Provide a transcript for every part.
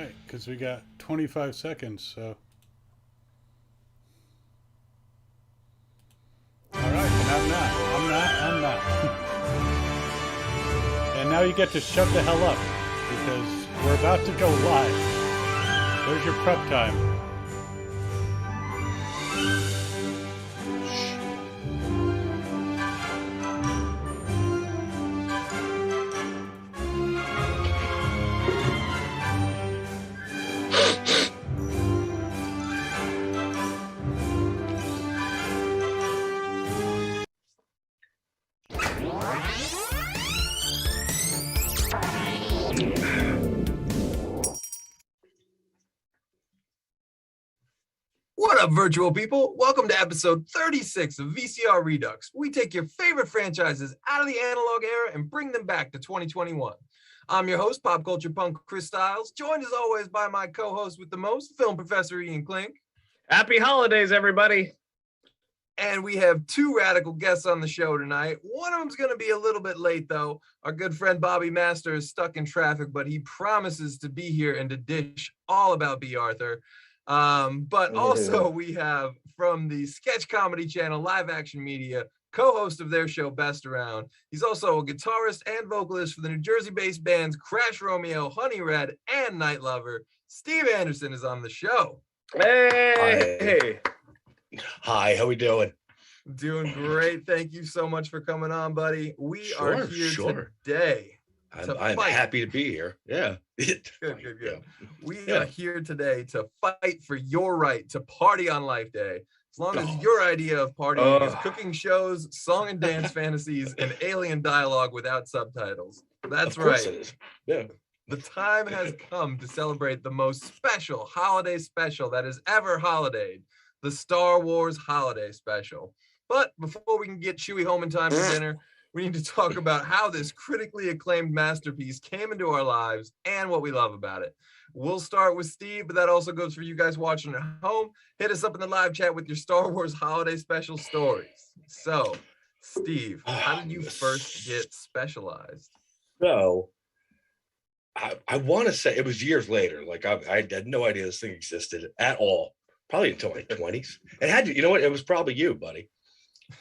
right, because we got 25 seconds, so. All right, and I'm not. And now you get to shut the hell up, because we're about to go live. There's your prep time. What up, virtual people? Welcome to episode 36 of VCR Redux. We take your favorite franchises out of the analog era and bring them back to 2021. I'm your host, pop culture punk Chris Stiles, joined as always by my co-host with the most, film professor Ian Klink. Happy holidays, everybody. And we have two radical guests on the show tonight. One of them's going to be a little bit late, though. Our good friend Bobby Master is stuck in traffic, but he promises to be here and to dish all about B. Arthur. But also we have from the sketch comedy channel Live Action Media, co-host of their show Best Around. He's also a guitarist and vocalist for the New Jersey-based bands Crash Romeo, Honey Red, and Night Lover. Steve Anderson is on the show. Hey. Hi, how we doing? Doing great. Thank you so much for coming on, buddy. We are here today. I'm happy to be here. Yeah. Good. We are here today to fight for your right to party on Life Day. As long as your idea of partying is cooking shows, song and dance fantasies, and alien dialogue without subtitles. That's right. It is. Yeah. The time has come to celebrate the most special holiday special that has ever holidayed, the Star Wars Holiday Special. But before we can get Chewie home in time for dinner, we need to talk about how this critically acclaimed masterpiece came into our lives and what we love about it. We'll start with Steve, but that also goes for you guys watching at home. Hit us up in the live chat with your Star Wars Holiday Special stories. So, Steve, how did you first get specialized? So, I want to say it was years later. Like I had no idea this thing existed at all. Probably until my 20s. It had to, you know what? It was probably you, buddy.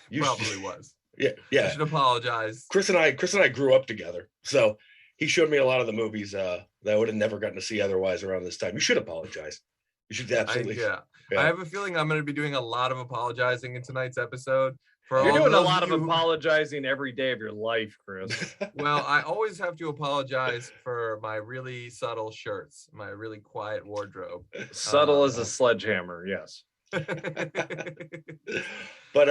You probably was. Yeah. I should apologize. Chris and I grew up together, so he showed me a lot of the movies that I would have never gotten to see otherwise around this time. You should apologize. You should absolutely. Yeah. I have a feeling I'm going to be doing a lot of apologizing in tonight's episode. You're doing a lot of apologizing every day of your life, Chris. Well, I always have to apologize for my really subtle shirts, my really quiet wardrobe. Subtle as a sledgehammer, yes. But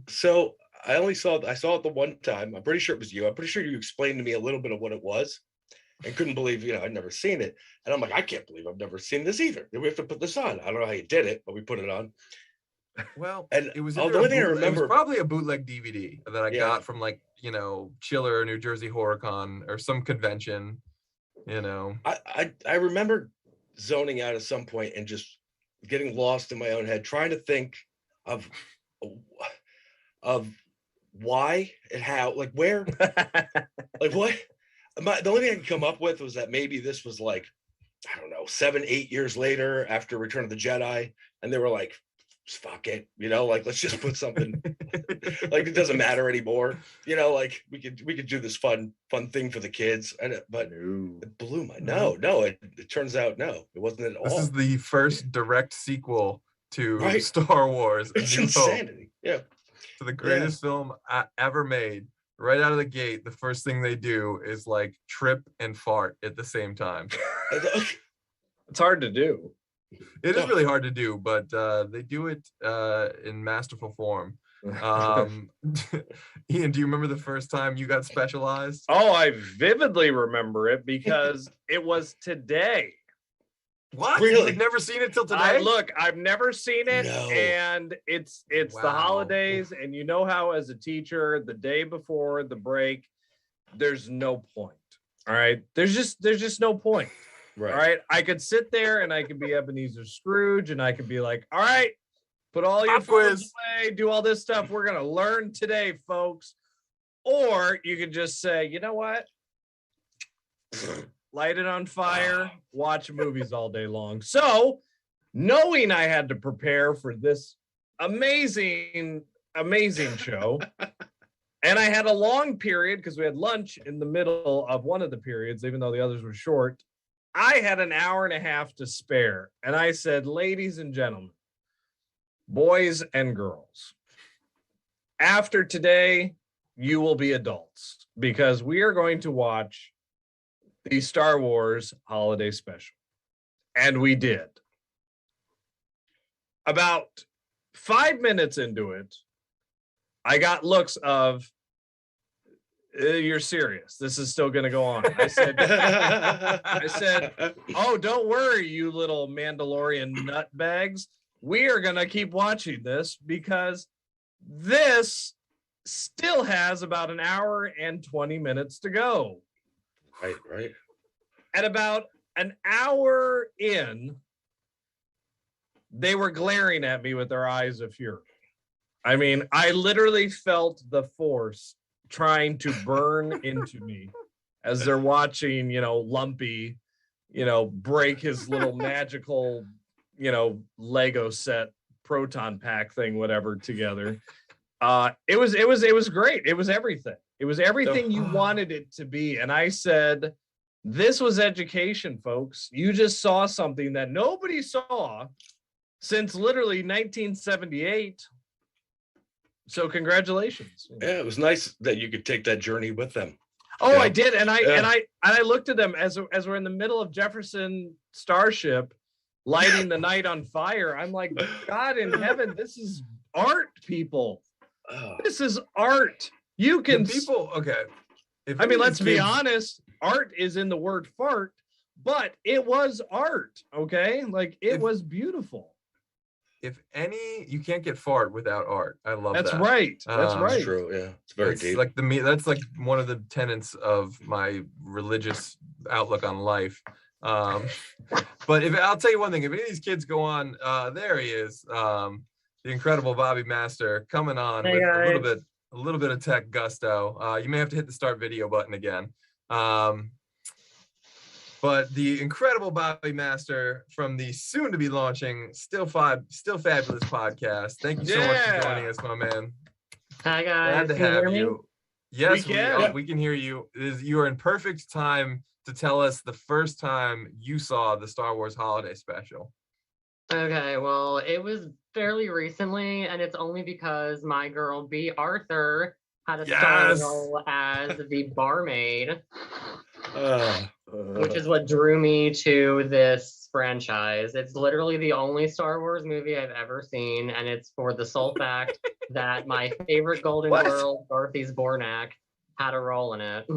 so I saw it the one time. I'm pretty sure it was you. I'm pretty sure you explained to me a little bit of what it was and couldn't believe, I'd never seen it. And I'm like, I can't believe I've never seen this either. We have to put this on. I don't know how you did it, but we put it on. Well, and it was the only thing I remember, it was probably a bootleg DVD that I got from Chiller, New Jersey HorrorCon or some convention, I remember zoning out at some point and just getting lost in my own head, trying to think of why and how, like where, like what. The only thing I could come up with was that maybe this was like, I don't know, 7-8 years later after Return of the Jedi, and they were like, fuck it, like let's just put something like it doesn't matter anymore, like we could do this fun thing for the kids. But it blew my it turns out it wasn't at all. This is the first direct sequel to Star Wars. It's insanity. Yeah, to the greatest film ever made. Right out of the gate, the first thing they do is like trip and fart at the same time. It's hard to do. It is really hard to do, but they do it in masterful form. Ian, do you remember the first time you got specialized? Oh, I vividly remember it because it was today. What? Really? You've never seen it till today? I've never seen it, and it's the holidays, and you know how as a teacher, the day before the break, there's no point. All right, there's just no point. Right. All right, I could sit there and I could be Ebenezer Scrooge, and I could be like, all right, put all your phones away, do all this stuff. We're gonna learn today, folks. Or you could just say, you know what? light it on fire, watch movies all day long. So, knowing I had to prepare for this amazing show, and I had a long period because we had lunch in the middle of one of the periods, even though the others were short. I had an hour and a half to spare. And I said, ladies and gentlemen, boys and girls, after today, you will be adults because we are going to watch the Star Wars holiday special. And we did. About 5 minutes into it, I got looks of, you're serious. This is still going to go on. I said, oh, don't worry, you little Mandalorian nutbags. We are going to keep watching this because this still has about an hour and 20 minutes to go. Right. At about an hour in, they were glaring at me with their eyes of fury. I mean, I literally felt the Force trying to burn into me as they're watching, Lumpy, break his little magical, Lego set proton pack thing, whatever, together. It was great. It was everything. It was everything you wanted it to be. And I said, this was education, folks. You just saw something that nobody saw since literally 1978. So congratulations. Yeah, it was nice that you could take that journey with them. Oh, yeah. I did, and I looked at them as we're in the middle of Jefferson Starship, lighting the night on fire. I'm like, God in heaven, this is art, people. This is art. You can people. Okay. Let's be honest. Art is in the word fart, but it was art. Okay, it was beautiful. If any, you can't get fart without art. I love that. That's right. That's right. That's true. Yeah, it's very deep. That's like one of the tenets of my religious outlook on life. But I'll tell you one thing, if any of these kids go on, there he is, the incredible Bobby Master coming on with a little bit of tech gusto. You may have to hit the start video button again. But the incredible Bobby Master from the soon to be launching Still Fabulous podcast. Thank you so much for joining us, my man. Hi guys. Glad to have you. Yes, we can hear you. You are in perfect time to tell us the first time you saw the Star Wars holiday special. Okay, well, it was fairly recently, and it's only because my girl B. Arthur had a star role as the barmaid. Which is what drew me to this franchise. It's literally the only Star Wars movie I've ever seen, and it's for the sole fact that my favorite Golden Girl, Dorothy Zbornak, had a role in it.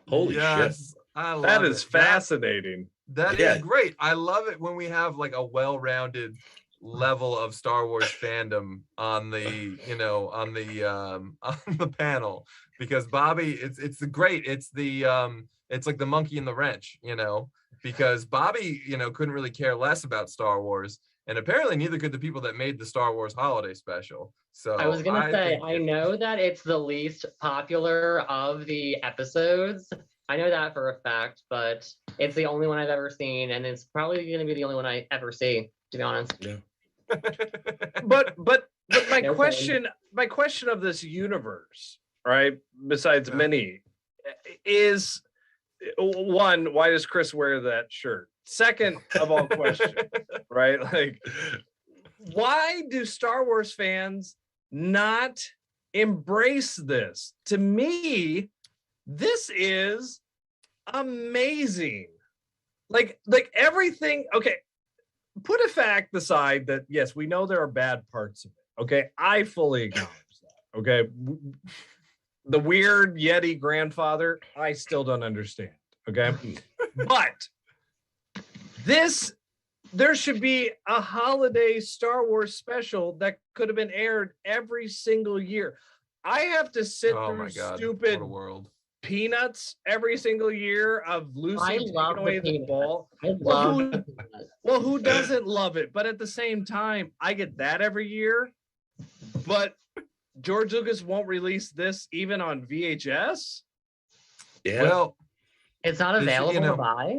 Holy shit. That is fascinating. That is great. I love it when we have like a well-rounded level of Star Wars fandom on the on the panel, because Bobby, it's great. It's like the monkey in the wrench, because Bobby, couldn't really care less about Star Wars, and apparently neither could the people that made the Star Wars holiday special. So I was gonna say, I know that it's the least popular of the episodes. I know that for a fact, but it's the only one I've ever seen, and it's probably gonna be the only one I ever see, to be honest. Yeah. but my question of this universe, right? Besides many, is one, why does Chris wear that shirt? Second of all questions, right? Like, why do Star Wars fans not embrace this? To me, this is amazing. Like everything. Okay, put a fact aside that yes, we know there are bad parts of it. Okay, I fully acknowledge that. Okay. The weird Yeti grandfather, I still don't understand. Okay. But there should be a holiday Star Wars special that could have been aired every single year. I have to sit through stupid Peanuts every single year of Lucy taking away the ball. Well, who doesn't love it? But at the same time, I get that every year. But George Lucas won't release this even on VHS. Yeah. Well, It's not This- available you know- to buy.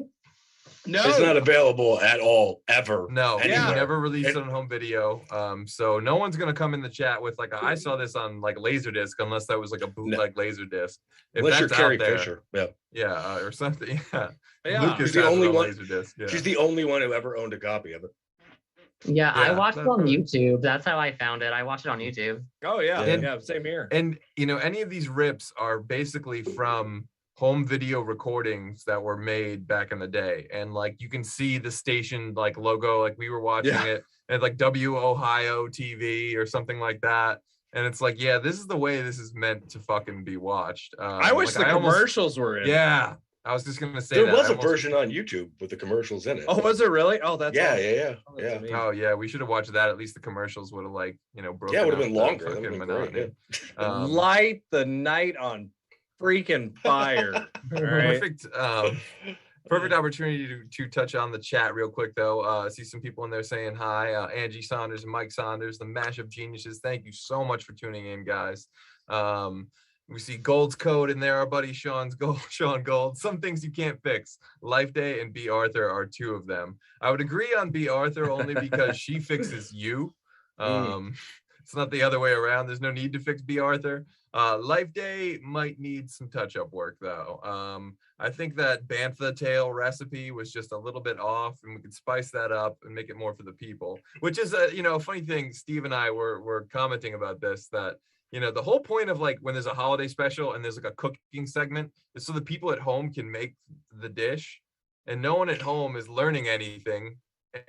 No, It's not available at all, ever. No, we Yeah. never released it It- on home video. So no one's gonna come in the chat with like I saw this on like Laserdisc unless that was like a bootleg Laserdisc. If Unless you're that's Carrie out there, Fisher. Yeah. yeah, or something. Yeah, Yeah. Lucas She's the has it only on one- Laserdisc. Yeah. She's the only one who ever owned a copy of it. Yeah, I Yeah, watched it that's on really- YouTube. That's how I found it. I watched it on YouTube. Oh yeah, And- yeah, same here. And you know, any of these rips are basically from home video recordings that were made back in the day, and like you can see the station like logo, like we were watching Yeah. it at like W Ohio TV or something like that, and it's like, yeah, this is the way this is meant to fucking be watched. I wish like, the almost- commercials were in. Yeah, I was just gonna say There that. was I a almost- version on YouTube with the commercials in it. Oh, was it really? Oh, that's yeah, awesome. yeah, Oh, yeah, that's yeah. amazing. Oh yeah, we should have watched that. At least the commercials would have like broken. Yeah, it would have up been the longer. That fucking would have been great. monotony. Light the night on freaking fire. All right. Perfect opportunity to touch on the chat real quick though. I see some people in there saying hi. Angie Saunders and Mike Saunders, the mashup geniuses. Thank you so much for tuning in, guys. We see Gold's Code in there, our buddy Sean Gold. Some things you can't fix. Life Day and B. Arthur are two of them. I would agree on B. Arthur only because she fixes you. It's not the other way around. There's no need to fix B. Arthur. Life Day might need some touch-up work though. I think that bantha tail recipe was just a little bit off, and we could spice that up and make it more for the people. Which is a funny thing. Steve and I were commenting about this, that the whole point of like when there's a holiday special and there's like a cooking segment is so the people at home can make the dish, and no one at home is learning anything.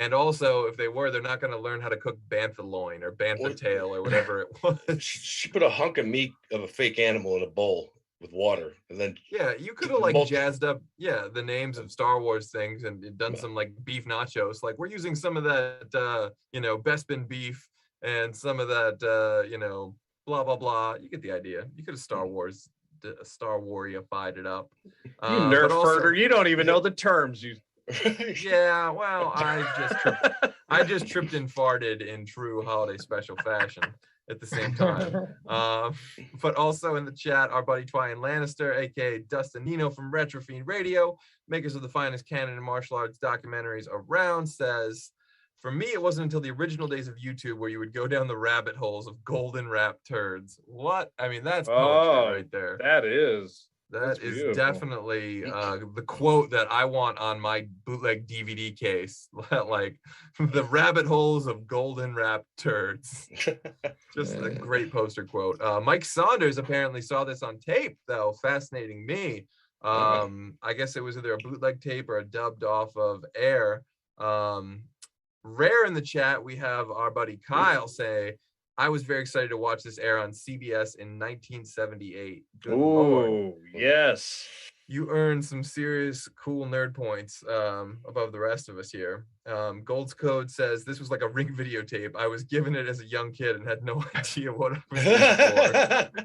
And also, if they were, they're not going to learn how to cook bantha loin or bantha tail or whatever it was. She put a hunk of meat of a fake animal in a bowl with water, and then Yeah, you could have like Multi- jazzed up, the names of Star Wars things and done some like beef nachos. Like we're using some of that, Bespin beef and some of that, blah blah blah. You get the idea. You could have Star Warified it up. You But nerf also- herder. You don't even know the terms. You Yeah, well, I just tripped and farted in true holiday special fashion at the same time. But also in the chat, our buddy Twian Lannister, aka Dustin Nino from Retrofiend Radio, makers of the finest canon and martial arts documentaries around, says, for me, it wasn't until the original days of YouTube where you would go down the rabbit holes of golden wrap turds. What? I mean, that's poetry right there. That is. That That's is beautiful. definitely the quote that I want on my bootleg DVD case. Like the rabbit holes of golden wrap turds. Just a great poster quote. Mike Saunders apparently saw this on tape, though. Fascinating me. I guess it was either a bootleg tape or a dubbed off of air. Rare in the chat, we have our buddy Kyle say, I was very excited to watch this air on CBS in 1978. Good Lord. Oh, yes. You earned some serious cool nerd points above the rest of us here. Gold's Code says, this was like a Ring videotape. I was given it as a young kid and had no idea what it was used for.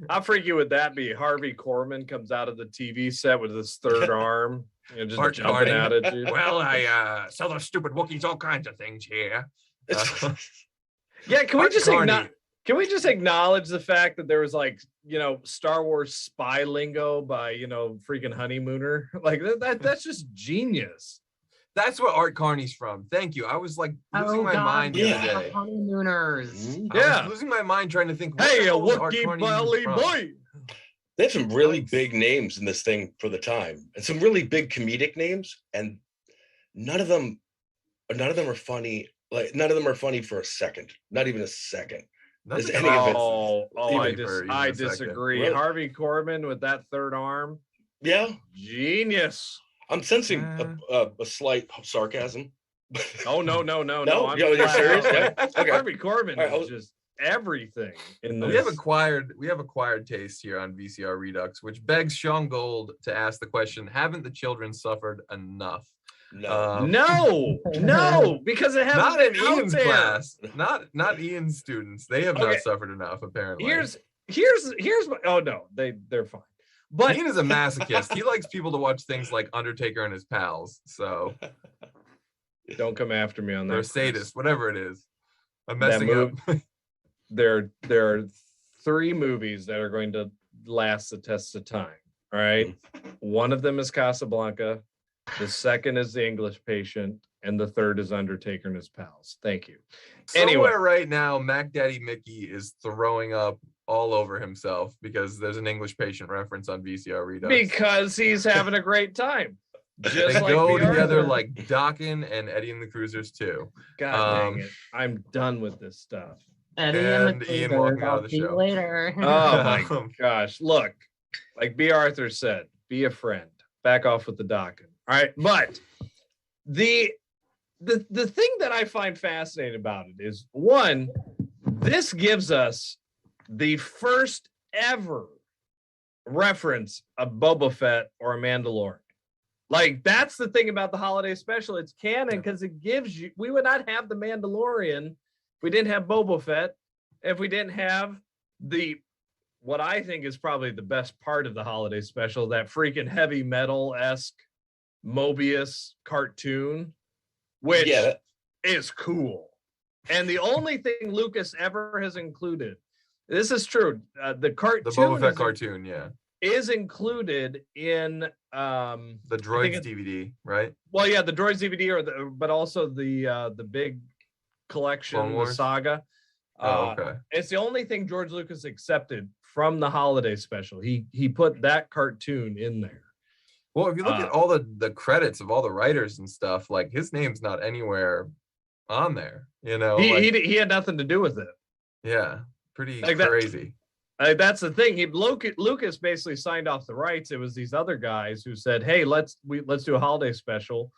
How freaky would that be? Harvey Korman comes out of the TV set with his third arm, just Art jumping Carney. at it. Dude. Well, I sell those stupid Wookiees all kinds of things here. Yeah, can we Art just Carney. can we just acknowledge the fact that there was like Star Wars spy lingo by freaking Honeymooner? Like that's just genius. That's what Art Carney's from. Thank you. I was like losing my mind the other day. Honeymooners. I Yeah. was losing my mind trying to think. What Hey, the a hell was Art Wookiee Carney Valley from? boy. They have some really Thanks. big names in this thing for the time, and some really big comedic names, and none of them are funny. Like none of them are funny for a second, not even a second. That's Is a any of it- I even a second. disagree. Really? Harvey Korman with that third arm, Yeah, genius. I'm sensing a slight sarcasm. Oh no. No? I'm Yo, you're flat serious? out. Yeah. Okay. Harvey Korman All right, I is was- just everything in this. We have acquired taste here on VCR Redux, which begs Sean Gold to ask the question: haven't the children suffered enough? No. No, because it hasn't Not in been out Ian's there. class. Not Ian's students. They have Okay. not suffered enough, apparently. Here's what. Oh no, they're fine. But Ian is a masochist. He likes people to watch things like Undertaker and his pals. So don't come after me on that. or a Chris. sadist, whatever it is. I'm That messing up. There are 3 movies that are going to last the test of time. All right. One of them is Casablanca. The second is The English Patient. And the third is Undertaker and His Pals. Thank you. Somewhere Anyway. right now, Mac Daddy Mickey is throwing up all over himself because there's an English Patient reference on VCR Redux. Because he's having a great time. They Just like go B. together Arthur. like Dockin and Eddie and the Cruisers too. God dang it. I'm done with this stuff. Eddie And the Ian Cruisers, walking out of I'll the see you show. later. Oh my gosh. Look, like B. Arthur said, be a friend. Back off with the Dockin. All right. But the thing that I find fascinating about it is, one, this gives us the first ever reference of Boba Fett or a Mandalorian. Like, that's the thing about the holiday special. It's canon because it gives you, we would not have the Mandalorian if we didn't have Boba Fett, if we didn't have what I think is probably the best part of the holiday special, that freaking heavy metal-esque Mobius cartoon, which is cool. And the only thing Lucas ever has included, this is true, the cartoon, The Boba Fett cartoon, yeah. is included in The Droids DVD, right? well, yeah, the Droids DVD, but also the big collection, Clone the Wars? saga. Oh, okay. It's the only thing George Lucas accepted from the holiday special. He put that cartoon in there. Well, if you look at all the credits of all the writers and stuff, like his name's not anywhere on there. You know, He had nothing to do with it. yeah, pretty Like that- crazy. That's the thing. Lucas basically signed off the rights. It was these other guys who said, "Hey, let's do a holiday special."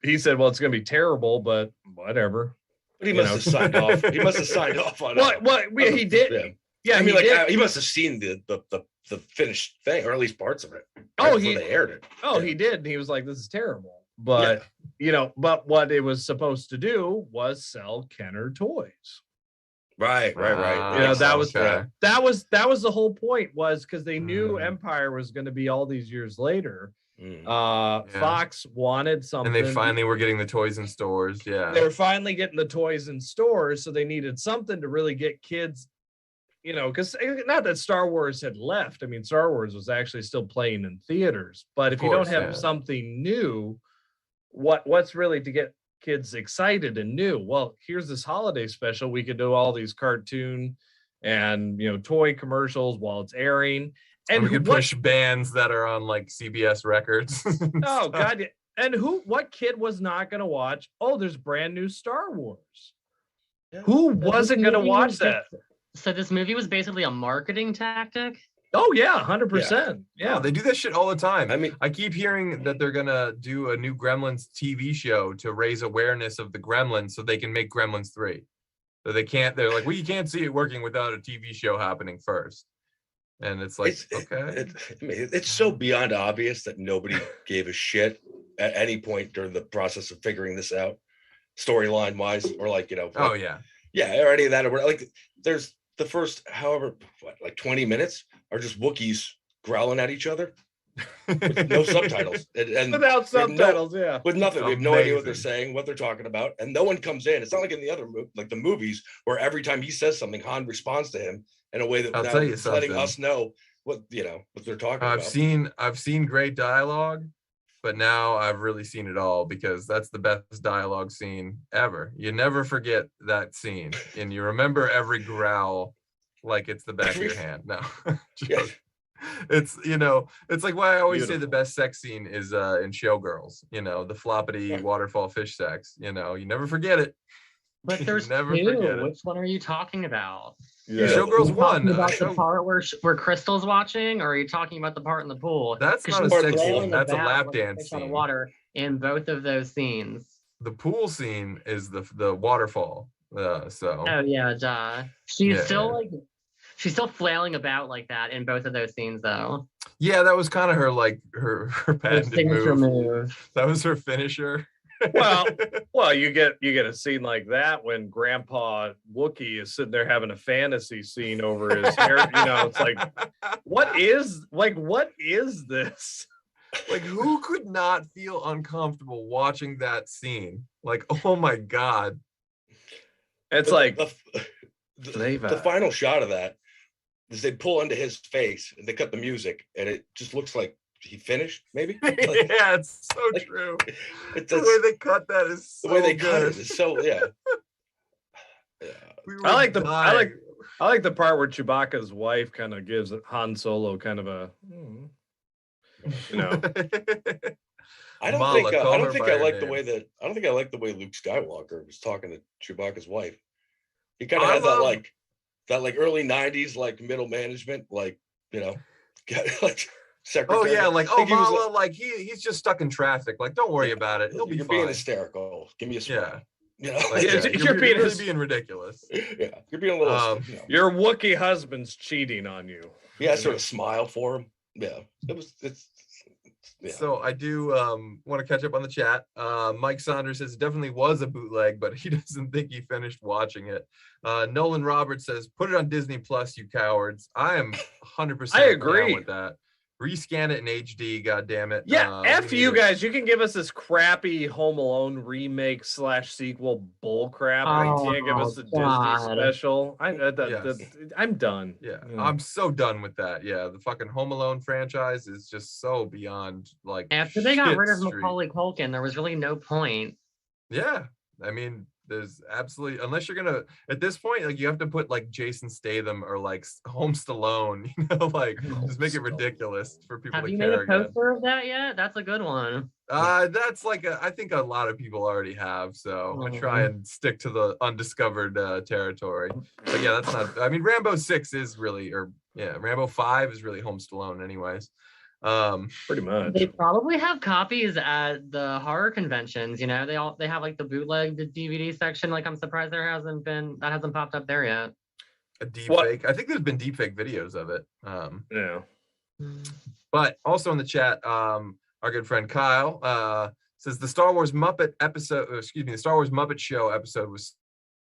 He said, "Well, it's going to be terrible, but whatever." But he must have signed off. He must have signed off on it. What he did? Yeah. Yeah, I mean, he did. he must have seen the finished thing, or at least parts of it. Oh, before they aired it. Oh, he did. And he was like, "This is terrible." But but what it was supposed to do was sell Kenner toys. Right. Yeah, that was okay. that was the whole point, was because they knew Empire was going to be all these years later. Fox wanted something, And they finally were getting the toys in stores. Yeah. They were finally getting the toys in stores, so they needed something to really get kids, because not that Star Wars had left. I mean, Star Wars was actually still playing in theaters, but if you don't have something new, what's really to get kids excited and new? Well, here's this holiday special. We could do all these cartoon and toy commercials while it's airing, and we could push bands that are on like CBS records. Oh God. And what kid was not going to watch? Oh, there's brand new Star Wars. Yeah. Who wasn't going to watch that? So this movie was basically a marketing tactic? Oh yeah, 100%. Yeah. Oh, they do that shit all the time. I mean, I keep hearing that they're gonna do a new Gremlins TV show to raise awareness of the Gremlins so they can make Gremlins 3. So they're like, well, you can't see it working without a TV show happening first. And it's like, it's so beyond obvious that nobody gave a shit at any point during the process of figuring this out, storyline wise, or like, oh yeah, or any of that, or like there's the first like 20 minutes are just Wookiees growling at each other with no subtitles and without subtitles, with nothing. We have no idea what they're saying, what they're talking about, and no one comes in. It's not like in the other like the movies where every time he says something, Han responds to him in a way that is letting us know what they're talking about. I've seen great dialogue, but now I've really seen it all, because that's the best dialogue scene ever. You never forget that scene, and you remember every growl like it's the back of your hand. No, it's it's like why I always say the best sex scene is in Showgirls. The floppity waterfall fish sex. You never forget it. But there's two. Which one are you talking about? Yeah. Showgirls 1. About the part where Crystal's watching, or are you talking about the part in the pool? That's not a sex scene. That's a lap dance scene. On the water in both of those scenes. The pool scene is the waterfall. Oh yeah, duh. She's still flailing about like that in both of those scenes, though. Yeah, that was kind of her patented move. That was her finisher. well, you get a scene like that when Grandpa Wookiee is sitting there having a fantasy scene over his hair. It's like, what is this? Like, who could not feel uncomfortable watching that scene? Like, oh my God. It's the final shot of that is they pull into his face and they cut the music, and it just looks like he finished, maybe. Yeah, it's so like, true. It's The way they cut that is so the way they good. cut it is so yeah. We I were like dying. the part where Chewbacca's wife kind of gives Han Solo kind of a, you know. I don't Mala, think I call don't her think by I her like the name. way that I don't think I like the way Luke Skywalker was talking to Chewbacca's wife. He kind of I had love- that like early 90s like middle management, like, you know, like secretary. Oh yeah, like think he was Mala, like he's just stuck in traffic. Like, don't worry about it. He'll be you're fine. being hysterical. Give me a smile. Yeah. You know, Like, Yeah, yeah, you're being really his- being ridiculous. yeah, you're being a little. You know, Your Wookiee husband's cheating on you. yeah, sort of smile for him. Yeah, yeah. So I do want to catch up on the chat. Mike Saunders says it definitely was a bootleg, but he doesn't think he finished watching it. Nolan Roberts says, put it on Disney Plus, you cowards. I am 100% I agree down with that. Rescan it in HD, god damn it. Yeah, we F need you it. guys. You can give us this crappy Home Alone remake / sequel bull crap. Oh, You can't give us a God. Disney special. Yes. I'm done. Yeah, Yeah. I'm so done with that. Yeah, the fucking Home Alone franchise is just so beyond like. After they got shit rid of street. Macaulay Culkin, there was really no point. Yeah, I mean, there's absolutely, unless you're gonna at this point, like you have to put like Jason Statham or like Home Stallone, you know, like just make it ridiculous for people Have to you made care a again. poster of that yet? That's a good one. That's like I think a lot of people already have, so I try and stick to the undiscovered territory. But yeah, that's not. I mean, Rambo 6 is really, or yeah, Rambo 5 is really Home Stallone, anyways. Pretty much. They probably have copies at the horror conventions. You know, they have like the bootleg, the DVD section. Like, I'm surprised that hasn't popped up there yet. A deep What? fake. I think there's been deep fake videos of it. Yeah. But also in the chat, our good friend Kyle says the Star Wars Muppet Show episode was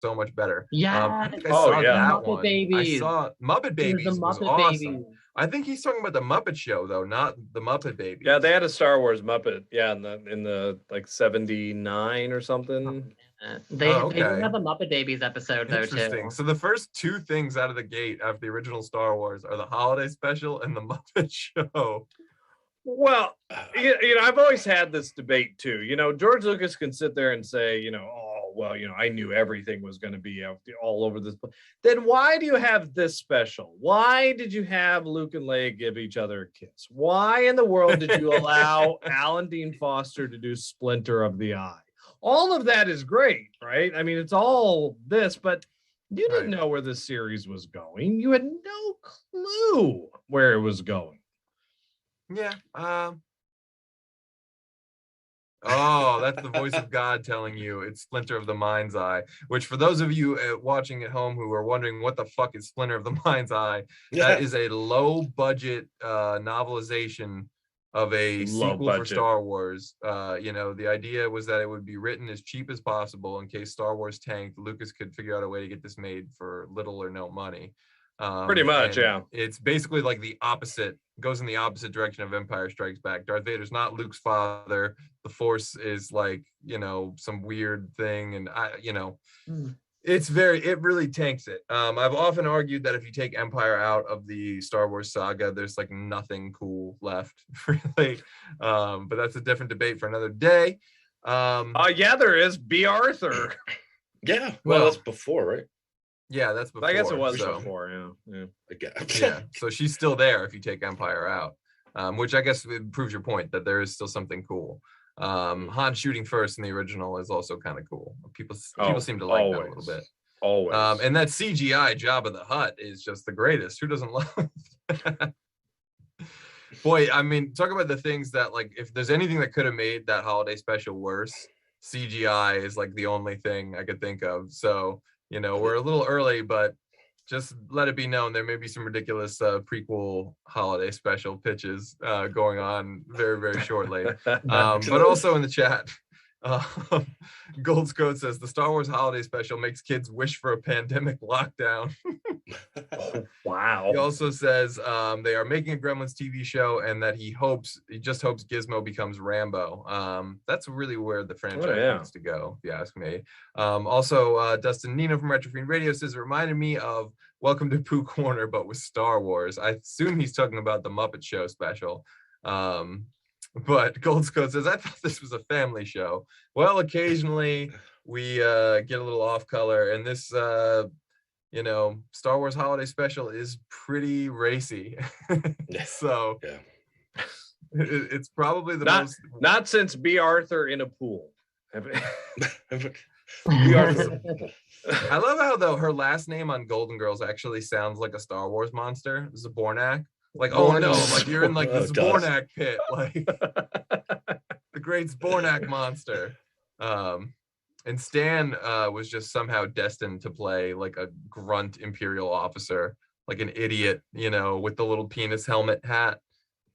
so much better. Yeah. I think I Oh, saw yeah. that Muppet one. Babies. I saw Muppet It Babies was the was Muppet awesome. Babies. I think he's talking about the Muppet Show though, not the Muppet Babies. Yeah, they had a Star Wars Muppet. Yeah, in the like 79 or something. They do okay. have a Muppet Babies episode though Interesting. too. So the first two things out of the gate after the original Star Wars are the holiday special and the Muppet Show. Well, you know, I've always had this debate too. You know, George Lucas can sit there and say, you know, oh, well, you know, I knew everything was going to be out all over this. Then why do you have this special? Why did you have Luke and Leia give each other a kiss? Why in the world did you allow Alan Dean Foster to do Splinter of the Eye? All of that is great, right? I mean, it's all this, but you didn't know where this series was going. You had no clue where it was going. Yeah. Oh, that's the voice of God telling you it's Splinter of the Mind's Eye, which for those of you watching at home who are wondering what the fuck is Splinter of the Mind's Eye, that is a low budget novelization of a sequel for Star Wars. You know, the idea was that it would be written as cheap as possible in case Star Wars tanked. Lucas could figure out a way to get this made for little or no money. Pretty much, yeah. It's basically like the opposite, goes in the opposite direction of Empire Strikes Back. Darth Vader's not Luke's father. The Force is like, you know, some weird thing, and it really tanks it. I've often argued that if you take Empire out of the Star Wars saga, there's like nothing cool left, really. But that's a different debate for another day. Yeah, there is. B. Arthur. Yeah, well, that's before, right? Yeah, that's before. I guess it was so. before, yeah. I guess. Yeah, so she's still there if you take Empire out, which I guess it proves your point that there is still something cool. Han shooting first in the original is also kind of cool. People seem to like that a little bit. Always. And that CGI Jabba the Hutt is just the greatest. Who doesn't love it? Boy, I mean, talk about the things that, like, if there's anything that could have made that holiday special worse, CGI is like the only thing I could think of. So, you know, we're a little early, but just let it be known there may be some ridiculous prequel holiday special pitches going on very, very shortly. But also in the chat, Goldscoat says the Star Wars holiday special makes kids wish for a pandemic lockdown. Oh, wow. He also says they are making a Gremlins TV show and that he just hopes Gizmo becomes Rambo. That's really where the franchise needs to go, if you ask me. Also, Dustin Nino from Retro Fiend Radio says, it reminded me of Welcome to Pooh Corner, but with Star Wars. I assume he's talking about the Muppet Show special. But Goldscoat says, I thought this was a family show. Well, occasionally we get a little off color, and this Star Wars Holiday Special is pretty racy. So it's probably the most. Not since B. Arthur in a pool. I love how, though, her last name on Golden Girls actually sounds like a Star Wars monster, Zabornak. Like, oh no, like you're in like the Zabornak pit, like the great Zabornak monster. And Stan was just somehow destined to play like a grunt Imperial officer, like an idiot, with the little penis helmet hat.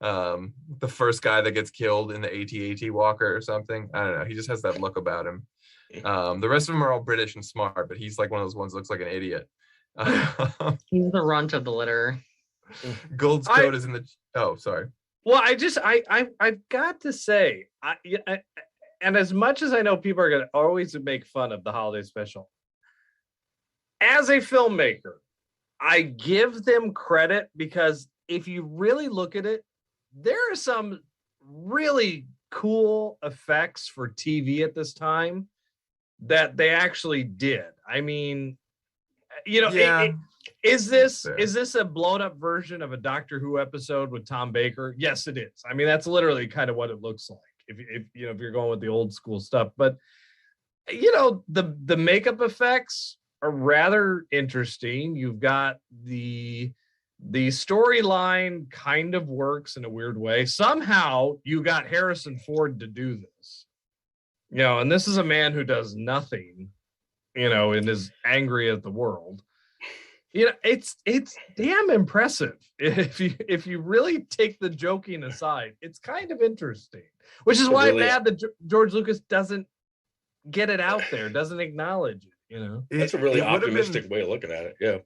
The first guy that gets killed in the AT-AT Walker or something. I don't know. He just has that look about him. The rest of them are all British and smart, but he's like one of those ones that looks like an idiot. He's the runt of the litter. Gold's coat is in the. Oh, sorry. Well, I've got to say, and as much as I know people are going to always make fun of the holiday special, as a filmmaker, I give them credit because if you really look at it, there are some really cool effects for TV at this time that they actually did. I mean, is this a blown up version of a Doctor Who episode with Tom Baker? Yes, it is. I mean, that's literally kind of what it looks like. If you're going with the old school stuff, but the makeup effects are rather interesting. You've got the storyline kind of works in a weird way. Somehow you got Harrison Ford to do this, and this is a man who does nothing, and is angry at the world. It's damn impressive. If you really take the joking aside, it's kind of interesting. Which is why I'm mad that George Lucas doesn't get it out there, doesn't acknowledge it. That's a really optimistic way of looking at it. Yeah.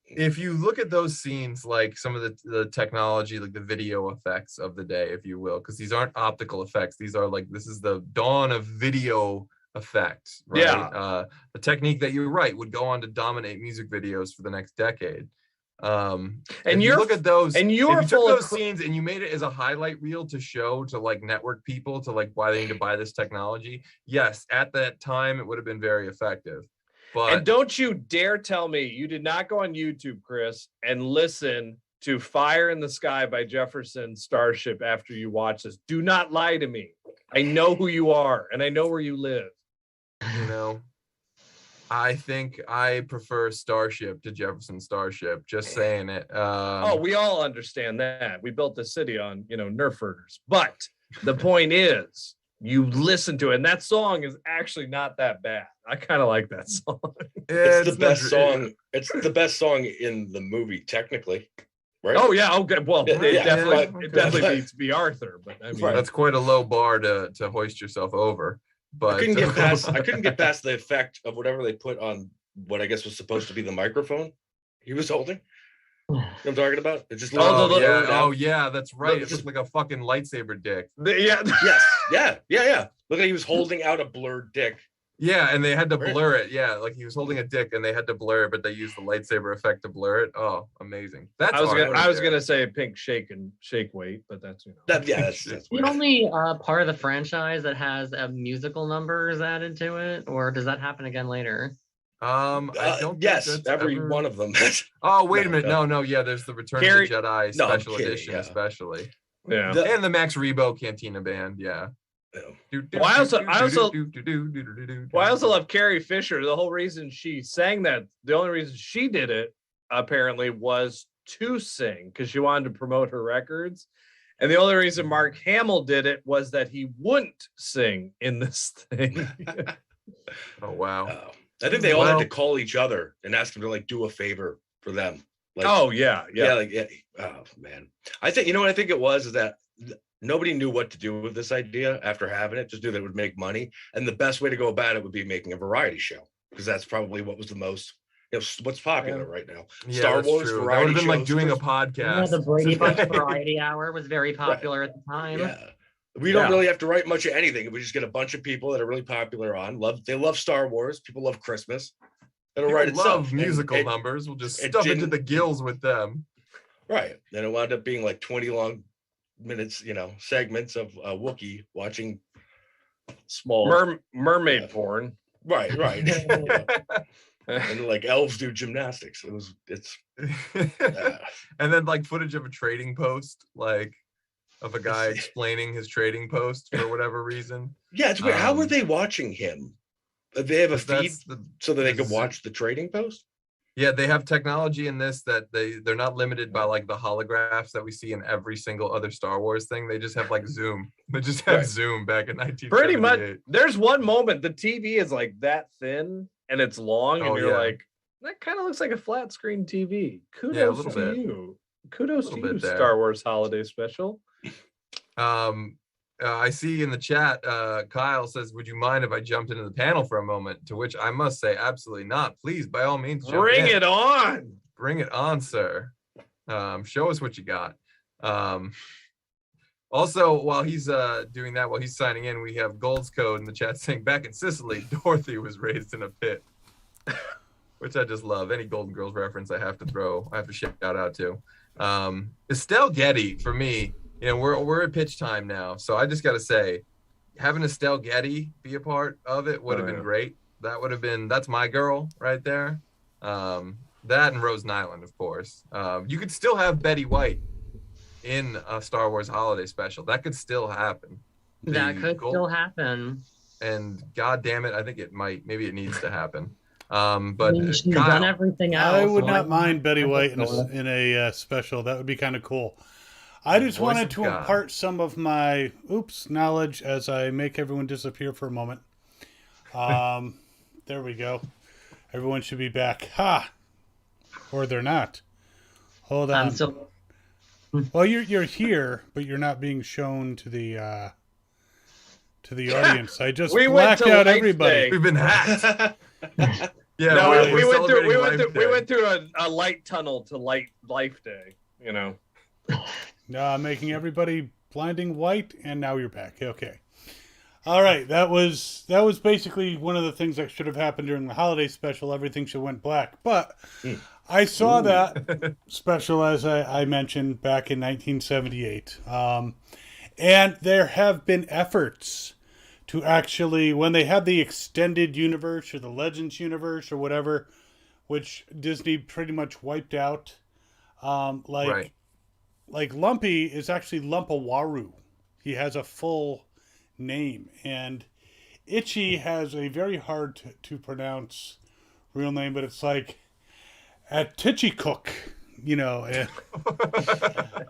If you look at those scenes, like some of the technology, like the video effects of the day, if you will, because these aren't optical effects. These are this is the dawn of video effects, right? Yeah. The technique that you're right would go on to dominate music videos for the next decade. And you look at those, and you took those scenes and you made it as a highlight reel to show to network people to why they need to buy this technology. Yes, at that time it would have been very effective. But and don't you dare tell me you did not go on YouTube, Chris, and listen to Fire in the Sky by Jefferson Starship after you watch this. Do not lie to me. I know who you are and I know where you live. I think I prefer Starship to Jefferson Starship. Just saying it. We all understand that. We built the city on, Nerf herders. But the point is, you listen to it, and that song is actually not that bad. I kind of like that song. It's the best song. It's the best song in the movie, technically. Right? Oh yeah. Okay. Well, it definitely beats B. Arthur, but I mean, that's quite a low bar to hoist yourself over. But I couldn't get past the effect of whatever they put on what I guess was supposed to be the microphone he was holding. You know what I'm talking about? It just yeah, that's right. It's just like a fucking lightsaber dick. Yeah. Look like he was holding out a blurred dick. Yeah, and they had to blur it. Yeah, like he was holding a dick and they had to blur it, but they used the lightsaber effect to blur it. Oh, amazing. I was gonna say pink shake weight, but that's that's the only part of the franchise that has musical numbers added to it, or does that happen again later? I don't. Yes, every one of them. Oh, wait a minute. No. Yeah, there's the Return of the Jedi special edition, especially. Yeah, and the Max Rebo Cantina band. Yeah. I also love Carrie Fisher. The whole reason she sang that, the only reason she did it apparently was to sing because she wanted to promote her records. And the only reason Mark Hamill did it was that he wouldn't sing in this thing. Oh wow. I think they all had to call each other and ask them to do a favor for them. Oh man. I think what I think it was is that nobody knew what to do with this idea after having it. Just knew that it would make money, and the best way to go about it would be making a variety show because that's probably what was the most what's popular right now. Yeah, Star that's Wars true. That would variety have been like shows, doing a Christmas- Yeah, podcast. the Brady Bunch Variety Hour was very popular at the time. Yeah. We don't really have to write much of anything. We just get a bunch of people that are really popular on. They love Star Wars. People love Christmas. It'll write People itself. love musical And numbers. We'll just it stuff it to didn't- the gills with them. Right. Then it wound up being like 20 long minutes, segments of Wookiee watching small mermaid porn. Right. And like elves do gymnastics. It's And then like footage of a trading post, like of a guy explaining his trading post for whatever reason. yeah, it's weird. How were they watching him? They have a feed so that they could watch the trading post? Yeah, they have technology in this that they're not limited by like the holographs that we see in every single other Star Wars thing. They just have like Zoom. They just have Zoom back in 1978. Pretty much. There's one moment the TV is like that thin and it's long, and you're like, that kind of looks like a flat screen TV. Kudos to you. Kudos to you, Star Wars Holiday Special. I see in the chat, Kyle says, would you mind if I jumped into the panel for a moment? To which I must say, absolutely not. Please, by all means, bring it on. Bring it on, sir. Show us what you got. Also, while he's doing that, while he's signing in, we have Gold's Code in the chat saying, back in Sicily, Dorothy was raised in a pit. Which I just love. Any Golden Girls reference I have to shout out to. Estelle Getty, for me, we're at pitch time now, so I just got to say, having Estelle Getty be a part of it would have been great. That's my girl right there. That and Rose Nyland, of course. You could still have Betty White in a Star Wars Holiday Special. That could still happen. Still happen. And God damn it, I think it might. Maybe it needs to happen. But she's done everything else. I would not mind Betty White in a special. That would be kind of cool. I just wanted to impart some of my knowledge as I make everyone disappear for a moment. There we go. Everyone should be back. Ha! Or they're not. Hold on. Well, you're here, but you're not being shown to the audience. I just blacked out everybody. We've been hacked. Yeah, no, we went through a light tunnel to light Life Day. No, I'm making everybody blinding white, and now you're back. Okay. All right. That was basically one of the things that should have happened during the holiday special. Everything should have went black. But I saw that special, as I mentioned, back in 1978. And there have been efforts to actually, when they had the extended universe or the Legends universe or whatever, which Disney pretty much wiped out, like Lumpy is actually Lumpawaru. He has a full name. And Itchy has a very hard to pronounce real name, but it's like Atitchikook,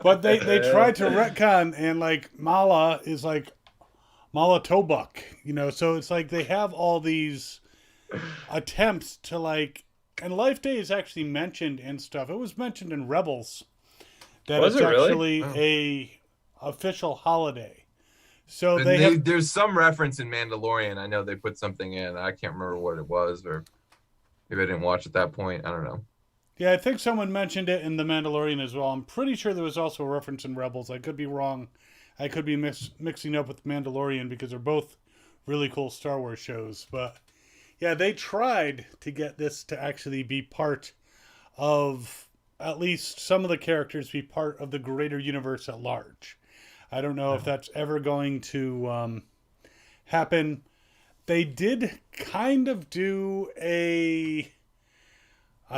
But they tried to retcon, and like Mala is like Mala Tobuk, So it's like they have all these attempts to and Life Day is actually mentioned in stuff. It was mentioned in Rebels. That it's actually a official holiday. So there's some reference in Mandalorian. I know they put something in. I can't remember what it was, or maybe I didn't watch at that point. I don't know. Yeah, I think someone mentioned it in The Mandalorian as well. I'm pretty sure there was also a reference in Rebels. I could be wrong. I could be mixing up with Mandalorian because they're both really cool Star Wars shows. But yeah, they tried to get this to actually be part of, at least some of the characters be part of the greater universe at large. I don't know if that's ever going to happen. They did kind of do a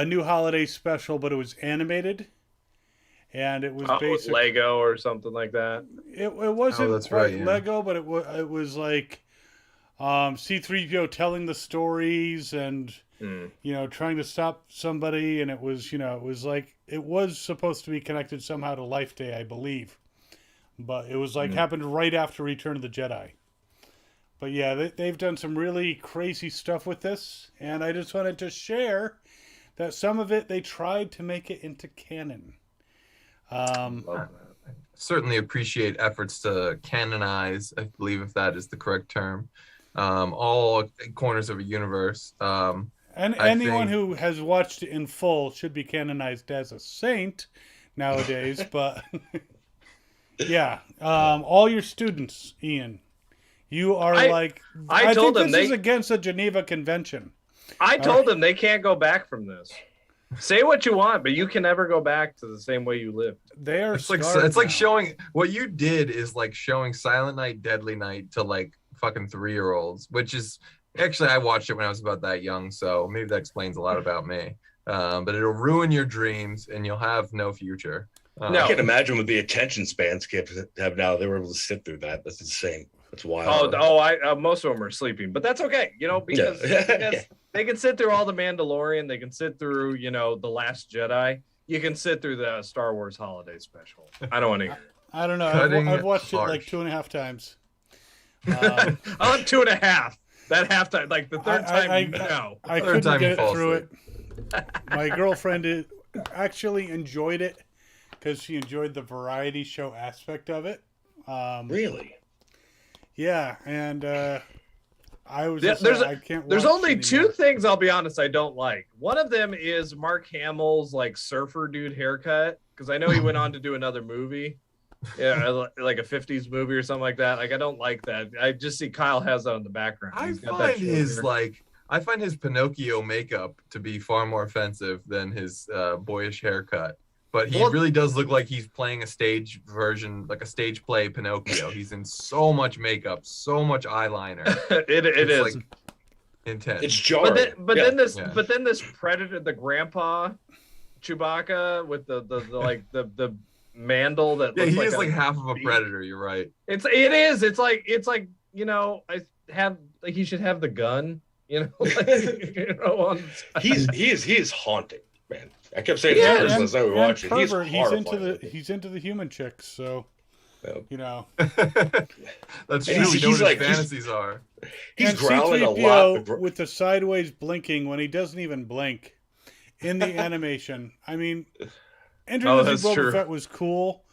new holiday special, but it was animated, and it was basically Lego or something like that. It wasn't quite Lego, but it was like C-3PO telling the stories and trying to stop somebody, and it was it was supposed to be connected somehow to Life Day, I believe, but it was happened right after Return of the Jedi. But yeah, they've done some really crazy stuff with this, and I just wanted to share that some of it they tried to make it into canon. Certainly appreciate efforts to canonize, I believe, if that is the correct term, all corners of a universe. And anyone who has watched it in full should be canonized as a saint nowadays. But yeah, all your students, Ian, you are I told think them this is against the Geneva Convention. I told them they can't go back from this. Say what you want, but you can never go back to the same way you lived. They are. It's like showing what you did is like showing Silent Night, Deadly Night to like fucking 3-year-olds, which is actually I watched it when I was about that young, so maybe that explains a lot about me. But it'll ruin your dreams and you'll have no future. I can imagine with the attention spans kids have now. They were able to sit through that. That's insane. That's wild. Most of them are sleeping, but that's okay. Because they can sit through all the Mandalorian. They can sit through, the Last Jedi. You can sit through the Star Wars Holiday Special. I don't want to hear it. I don't know. I've watched it like 2.5 times. I like 2.5. That halftime, like the third time, no. I couldn't get it through it. My girlfriend actually enjoyed it because she enjoyed the variety show aspect of it. Really? Yeah, and I was I can't. There's only two things, I'll be honest, I don't like. One of them is Mark Hamill's like surfer dude haircut, because I know he went on to do another movie. Yeah, like a 50s movie or something like that. Like, I don't like that. I just see Kyle has that in the background. I find his Pinocchio makeup to be far more offensive than his boyish haircut. But he really does look like he's playing a stage version, like a stage play Pinocchio. He's in so much makeup, so much eyeliner. It is like intense. It's jarring. But then this Predator, the grandpa Chewbacca with the mandal that looks he is like half of a predator. You're right. It's like he should have the gun. He is haunting, man. I kept saying last night we were watching. He's into the human chicks, so that's true. We know what his fantasies are. He's growling a lot with the sideways blinking when he doesn't even blink in the animation. I mean, Boba Fett was cool,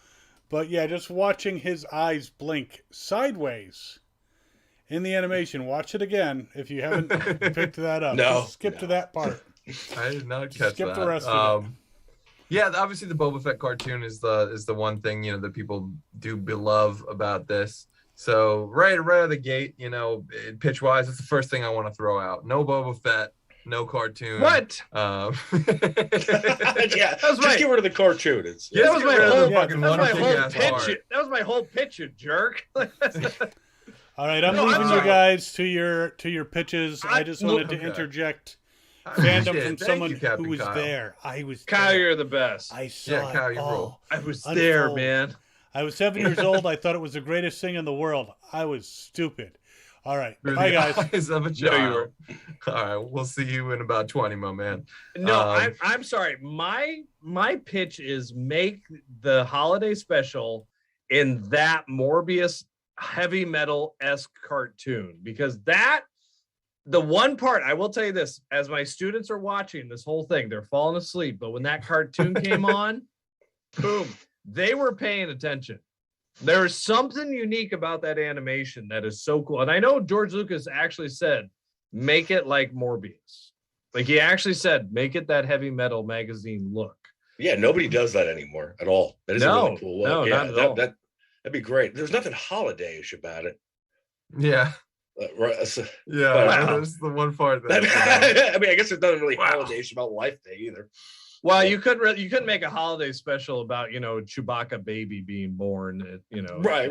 but yeah, just watching his eyes blink sideways in the animation. Watch it again if you haven't picked that up. Just skip to that part. I did not catch that. Skip the rest of it. Yeah, obviously the Boba Fett cartoon is the one thing that people do love about this. So right out of the gate, pitch wise, it's the first thing I want to throw out. No Boba Fett. No cartoon. What? Just get rid of the cartoon. That was my whole pitch, you jerk. All right, I'm leaving you guys to your pitches. I just wanted to interject fandom from someone who was there. I was Kyle, you're the best. I saw Kyle, you rule. I was there, man. I was 7 years old. I thought it was the greatest thing in the world. I was stupid. All right. Bye, guys. Eyes of a child. All right. We'll see you in about 20, my man. No, I'm sorry. My pitch is make the holiday special in that Morbius heavy metal-esque cartoon, because the one part, I will tell you this, as my students are watching this whole thing, they're falling asleep, but when that cartoon came on, boom, they were paying attention. There is something unique about that animation that is so cool. And I know George Lucas actually said, make it like Morbius. Like, he actually said, make it that heavy metal magazine look. Yeah, nobody does that anymore at all. That is a really cool look. No, not at all. That'd be great. There's nothing holiday-ish about it. Yeah. Right. That's the one part that I mean, I guess there's nothing really holiday-ish about Life Day either. Well, you couldn't make a holiday special about Chewbacca baby being born right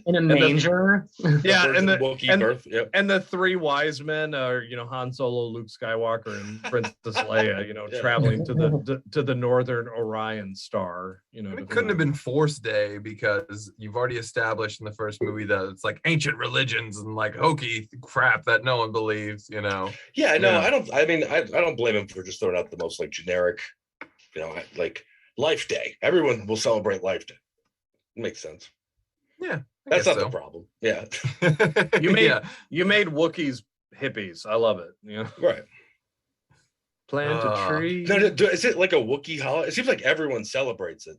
in a manger. And the Wookiee birth. Yep. And the three wise men are Han Solo, Luke Skywalker, and Princess Leia. Traveling to the northern Orion star. It couldn't have been Force Day, because you've already established in the first movie that it's like ancient religions and like hokey crap that no one believes. Yeah, no, I don't. I mean, I don't blame him for just throwing out the most like generic. Like Life Day. Everyone will celebrate Life Day. It makes sense. Yeah. That's not the problem. Yeah. You made Wookiees hippies. I love it. Right. Plant a tree. No, is it like a Wookiee holiday? It seems like everyone celebrates it.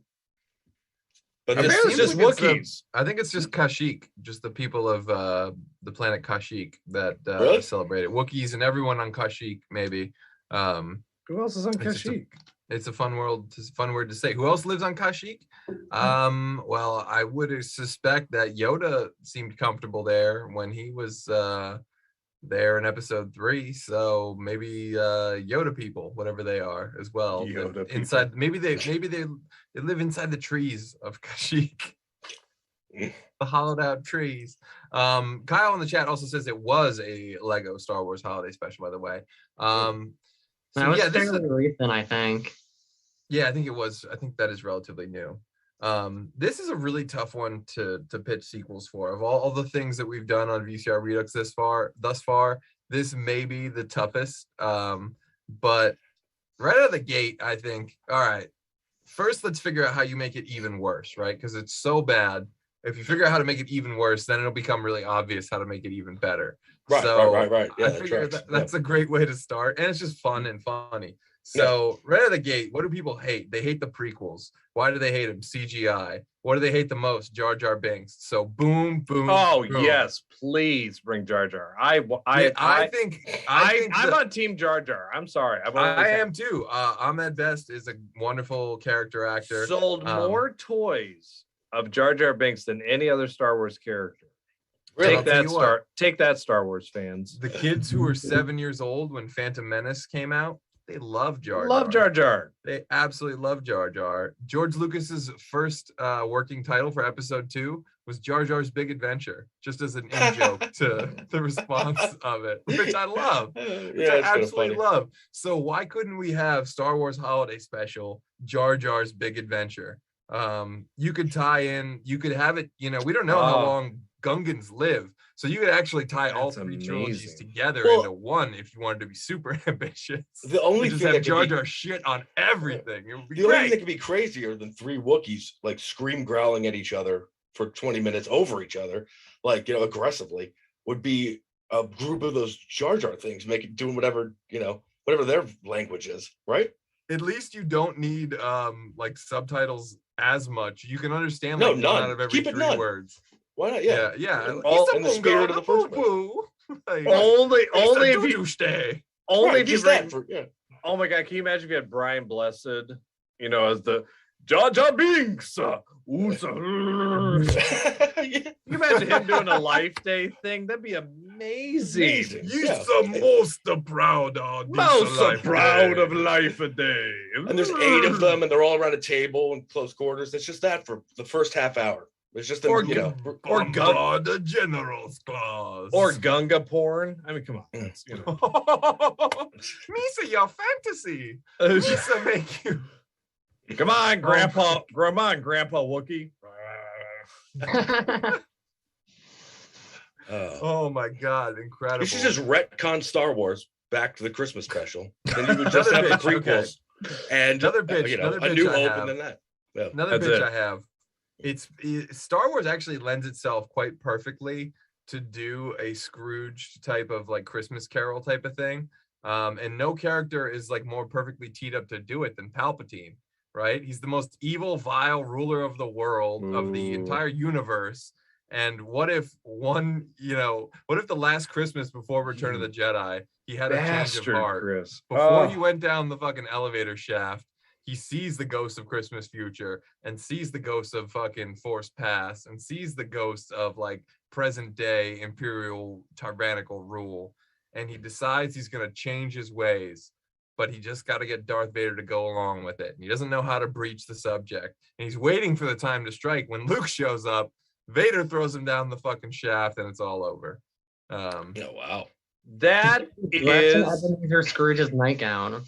But I this bet it's seems just like it's the- Wookiees. I think it's just Kashyyyk, just the people of the planet Kashyyyk that Really? celebrate it. Wookiees and everyone on Kashyyyk, maybe. Who else is on It's just a- Kashyyyk? It's a fun word to say. Who else lives on Kashyyyk? Well, I would suspect that Yoda seemed comfortable there when he was there in episode 3. So maybe Yoda people, whatever they are, as well. live Yoda inside. Maybe they live inside the trees of Kashyyyk. The hollowed out trees. Kyle in the chat also says it was a Lego Star Wars holiday special, by the way. So That was yeah, this is fairly recent, I think. yeah, I think it was. I think that is relatively new. This is a really tough one to pitch sequels for. Of all the things that we've done on VCR Redux thus far, this may be the toughest. But right out of the gate, I think, all right, first let's figure out how you make it even worse, right? Because it's so bad. If you figure out how to make it even worse, then it'll become really obvious how to make it even better. Right, So right. Yeah, I that figure tracks. that's a great way to start, and it's just fun and funny. So right out of the gate, what do people hate? They hate the prequels. Why do they hate them? CGI. What do they hate the most? Jar Jar Binks. So boom, boom. Oh boom. yes, please bring Jar Jar. I think I'm on Team Jar Jar. I'm sorry. I am too. Ahmed Best is a wonderful character actor. Sold more toys of Jar Jar Binks than any other Star Wars character. Really? Take that, Star Wars fans. The kids who were 7 years old when Phantom Menace came out, they love Jar Jar. Love Jar Jar. They absolutely love Jar Jar. George Lucas's first working title for episode 2 was Jar Jar's Big Adventure, just as an in-joke to the response of it, which I love. Which I absolutely love. So why couldn't we have Star Wars Holiday Special, Jar Jar's Big Adventure? You could tie in, you could have it, we don't know how long Gungans live. So you could actually tie all 3 trilogies together into one if you wanted to be super ambitious. The only just thing have Jar Jar shit on everything. It would be the only thing great. that could be crazier than 3 Wookiees like scream growling at each other for 20 minutes over each other, like aggressively, would be a group of those Jar Jar things doing whatever whatever their language is, right? At least you don't need like subtitles as much. You can understand No, like one none. out of every Keep it 3 none. words. Why not? Yeah, Yeah. All in the spirit of the first one. Like, Only if you stay. only Right, if you use bring, that for oh my god, can you imagine if you had Brian Blessed, as the Jar Jar Binks? yeah. Can you imagine him doing a Life Day thing? That'd be amazing. Most proud of Proud of Life a Day. And there's 8 of them, and they're all around a table in close quarters. It's just that for the first half hour. It's just them, Or the General's Clause. Or Gunga porn. I mean, come on. That's, Misa, your fantasy. Misa make you. Come on, Grandpa. Come on, Grandpa Wookie. Oh my God, incredible. You should just retcon Star Wars back to the Christmas special. Then you would just have the prequels and Another pitch, a new hope, and then that. Yeah. Another pitch I have. Star Wars actually lends itself quite perfectly to do a Scrooge type of like Christmas Carol type of thing. And no character is like more perfectly teed up to do it than Palpatine, right? He's the most evil, vile ruler of the world, of the entire universe. And what if what if the last Christmas before Return of the Jedi, he had a change of heart? Chris. Before he went down the fucking elevator shaft, he sees the ghost of Christmas Future and sees the ghost of fucking Force Pass and sees the ghost of like present day imperial tyrannical rule. And he decides he's going to change his ways, but he just got to get Darth Vader to go along with it. And he doesn't know how to breach the subject. And he's waiting for the time to strike. When Luke shows up, Vader throws him down the fucking shaft and it's all over. Wow. That is Ebenezer Scrooge's nightgown.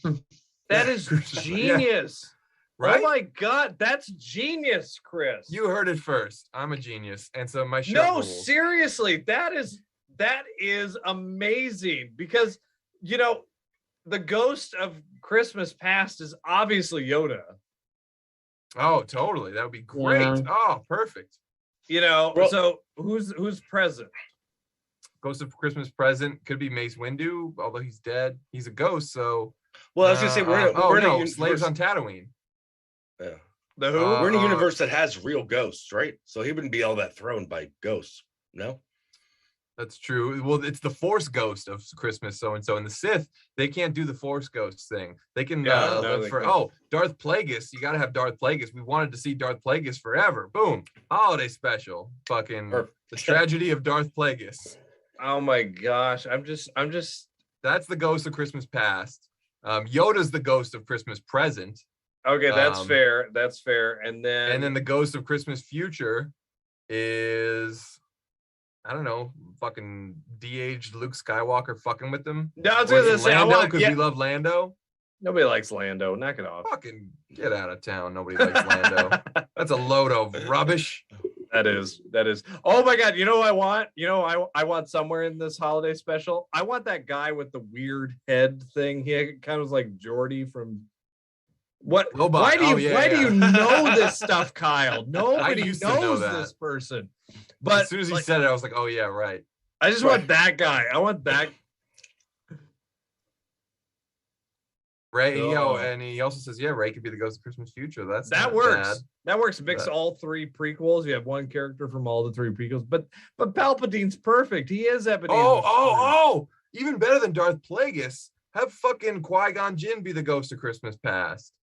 That is genius. Right? Oh my God, that's genius, Chris. You heard it first. I'm a genius. And so my show rules. Seriously, that is amazing because the ghost of Christmas past is obviously Yoda. Oh, totally. That would be great. Yeah. Oh, perfect. So who's present? Ghost of Christmas Present could be Mace Windu, although he's dead. He's a ghost, so Well, I was gonna say we're in a slaves on Tatooine. Yeah. The who? We're in a universe that has real ghosts, right? So he wouldn't be all that thrown by ghosts. No. That's true. Well, it's the Force ghost of Christmas, so and so. And the Sith, they can't do the Force ghost thing. They can No, live they for. can't. Oh, Darth Plagueis. You got to have Darth Plagueis. We wanted to see Darth Plagueis forever. Boom, holiday special. Fucking Perfect. the tragedy of Darth Plagueis. Oh my gosh, I'm just. That's the ghost of Christmas past. Yoda's the ghost of Christmas present, Okay, that's fair. That's fair. And then the ghost of Christmas future is. I don't know, fucking de-aged Luke Skywalker fucking with them. no, I was Or is gonna it say I Lando want. because Yeah, we love Lando. nobody likes Lando. Knock it off. Fucking get out of town. Nobody likes Lando. That's a load of rubbish. That is. Oh my god! You know what I want? You know, I want somewhere in this holiday special. I want that guy with the weird head thing. He kind of was like Jordy from. What? Robot. Why do you? Oh, yeah, why do yeah. you know this stuff, Kyle? Nobody used to know knows that. this person. But As soon as he like, said it, I was like, oh yeah, right. I just want that guy. I want that. Ray, Oh. and he also says, yeah, Ray could be the ghost of Christmas future. That That works. bad. That works. Mix all three prequels. You have one character from all the three prequels. But Palpatine's perfect. He is Ebenezer. Oh, even better than Darth Plagueis. Have fucking Qui-Gon Jinn be the ghost of Christmas past.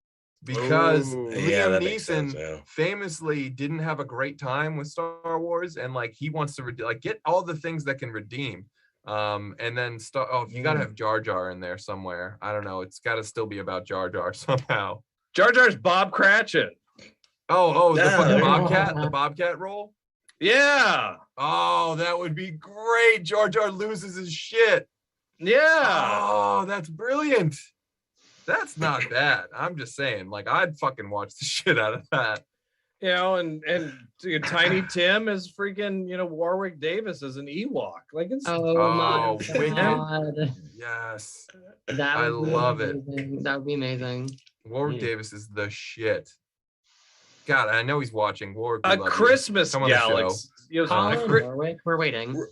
Because Ooh. Yeah, Liam that makes sense, Neeson yeah. famously didn't have a great time with Star Wars, and like he wants to get all the things that can redeem. And then you gotta have Jar Jar in there somewhere. I don't know. It's gotta still be about Jar Jar somehow. Jar Jar's Bob Cratchit. The Yeah, fucking there you go. Bobcat, the Bobcat role. Yeah. Oh, that would be great. Jar Jar loses his shit. Yeah. Oh, that's brilliant. That's not bad. I'm just saying, like, I'd fucking watch the shit out of that. You know, and Tiny Tim is freaking, Warwick Davis as an Ewok. Like it's Oh my wicked. god. Yes. That I would be love it. amazing. That would be amazing. Warwick Hmm. Davis is the shit. God, I know he's watching. Warwick, we a love you. Christmas Come on the show. galaxy. Colin Warwick, we're waiting.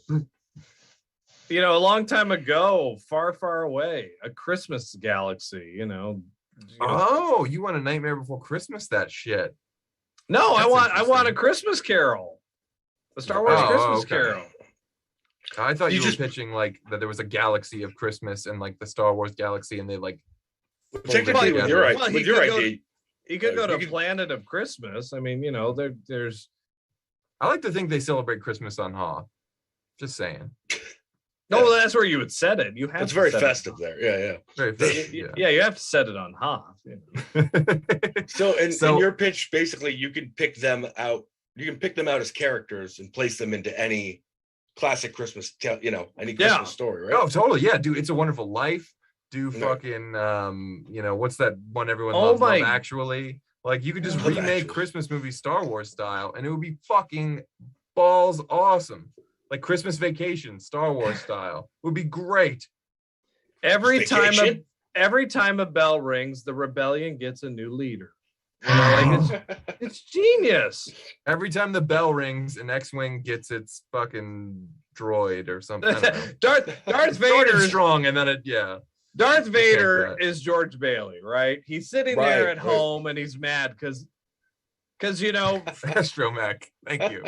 A long time ago, far, far away, a Christmas galaxy. Oh, you want a Nightmare Before Christmas? That shit. No, That's I want a interesting. Christmas Carol. The Star Wars Oh, Christmas okay. Carol. I thought You you just- were pitching like that there was a galaxy of Christmas and like the Star Wars galaxy, and they like. Technically, Well, with your, well, he with your could go- idea, You could go You to could- Planet of Christmas. I mean, there's. I like to think they celebrate Christmas on Hoth. Just saying. No, that's where you would set it. You have. it's to very set it. festive there. Yeah, Very festive, yeah. Yeah, you have to set it on Hoth. yeah. So, in So- your pitch, basically, you can pick them out. You can pick them out as characters and place them into any classic Christmas, any Christmas Yeah. story, right? Oh, totally. Yeah, dude. It's a Wonderful Life. Do Yeah. fucking what's that one everyone Oh loves? my- Love Actually. Like you could just Love remake Actually. Christmas movies Star Wars style, and it would be fucking balls awesome. Like Christmas Vacation, Star Wars style. Would be great. Every time Vacation? a bell rings, the rebellion gets a new leader. It's genius. Every time the bell rings, an X-wing gets its fucking droid or something. I don't know. Darth Started Vader. strong, and then Darth Vader that. is George Bailey, right? He's sitting Right, there at right. home and he's mad because Astromech. Thank you.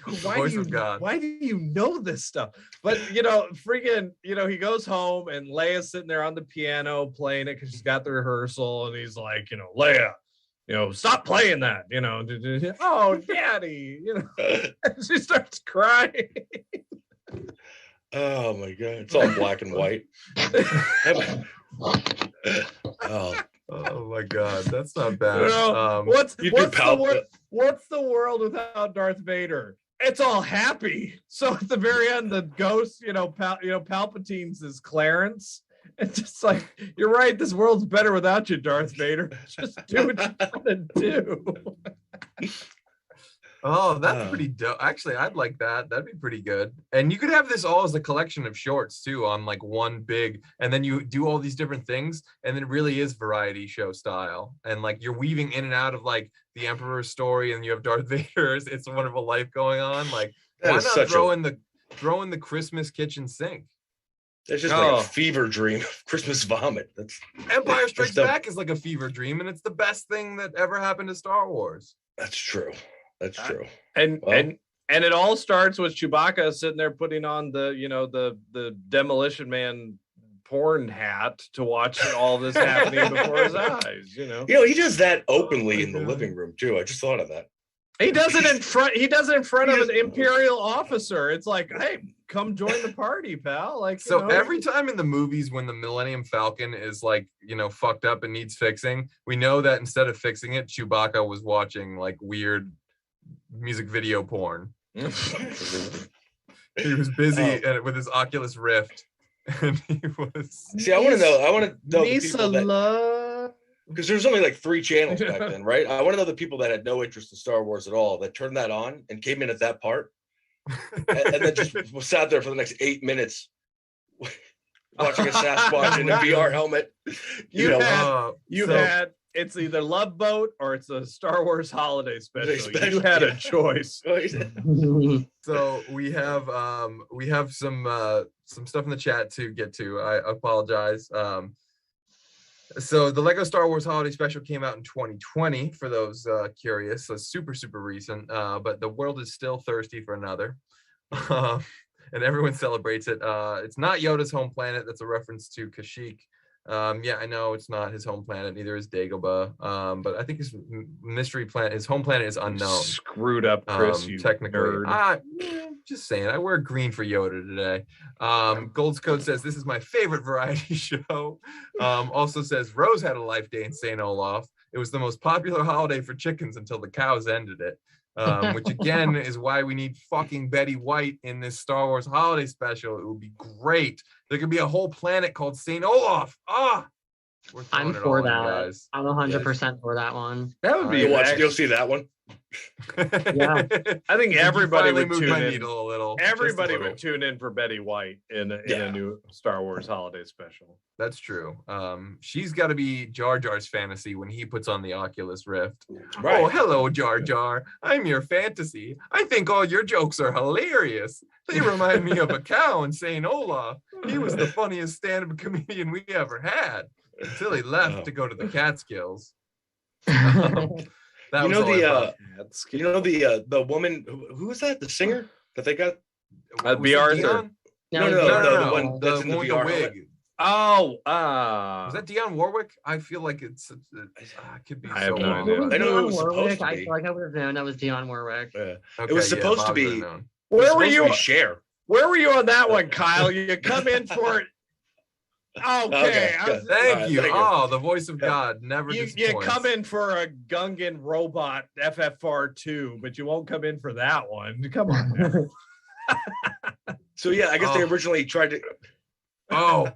Voice of God. why do you know this stuff? But freaking, he goes home and Leia's sitting there on the piano playing it because she's got the rehearsal, and he's like, Leia, stop playing that, oh daddy, and she starts crying. Oh my god, it's all black and white. Oh, Oh my God, that's not bad. What's you do what's the world without Darth Vader? It's all happy. So at the very end, the ghost, Palpatine's is Clarence. It's just like, you're right. This world's better without you, Darth Vader. Just do what you want to do. Oh, that's pretty dope. Actually, I'd like that. That'd be pretty good. And you could have this all as a collection of shorts too, on like one big, and then you do all these different things, and then it really is variety show style. And like you're weaving in and out of like the Emperor's story, and you have Darth Vader's It's a Wonderful Life going on. Like, That why is not such throw in the Christmas kitchen sink? It's just like a fever dream of Christmas vomit. That's Empire Strikes Back is like a fever dream, and it's the best thing that ever happened to Star Wars. That's true. That's true. And it all starts with Chewbacca sitting there putting on the Demolition Man porn hat to watch all this happening before his eyes. He does that openly in the living room too. I just thought of that. He does it in front. He does it in front of an Imperial officer. It's like, hey, come join the party, pal. Like, every time in the movies when the Millennium Falcon is like, fucked up and needs fixing, we know that instead of fixing it, Chewbacca was watching like weird music video porn. He was busy with his Oculus Rift, and he was. See, I want to know the people that, because there's only like 3 channels back then, right? I want to know the people that had no interest in Star Wars at all that turned that on and came in at that part, and then just sat there for the next 8 minutes watching a Sasquatch in a VR helmet. It's either Love Boat or it's a Star Wars holiday special. You had a choice. So we have some stuff in the chat to get to. I apologize. So the Lego Star Wars Holiday Special came out in 2020 for those curious. So super recent. But the world is still thirsty for another. And everyone celebrates it. It's not Yoda's home planet. That's a reference to Kashyyyk. Yeah, I know it's not his home planet. Neither is Dagobah. But I think his mystery planet, his home planet, is unknown. Screwed up, Chris. You technically, nerd. Just saying. I wear green for Yoda today. Gold's Code says this is my favorite variety show. Also says Rose had a life day in St. Olaf. It was the most popular holiday for chickens until the cows ended it. Which again is why we need fucking Betty White in this Star Wars holiday special. It would be great. There could be a whole planet called St. Olaf. I'm for that. I'm 100% for that one. That would be. You'll see that one. Yeah, I think everybody would tune in. Needle a little. Everybody would tune in for Betty White in a new Star Wars holiday special. That's true. She's got to be Jar Jar's fantasy when he puts on the Oculus Rift. Right. Oh, hello, Jar Jar. I'm your fantasy. I think all your jokes are hilarious. They remind me of a cow in St. Olaf. He was the funniest stand-up comedian we ever had until he left to go to the Catskills. The woman who was that? The singer that they got? B. Arthur. No, the one that's in the VR wig. Oh, was that Dionne Warwick? I feel like it could be. I have no idea. I know it was supposed to be. I feel like I would have known that was Dionne Warwick. Okay, it was supposed to be. Where were you? Cher. Where were you on that one, Kyle? You come in for it. Okay. Thank you. Oh, the voice of God never disappoints. You come in for a Gungan robot FFR2, but you won't come in for that one. Come on. So yeah, I guess they originally tried to. Oh,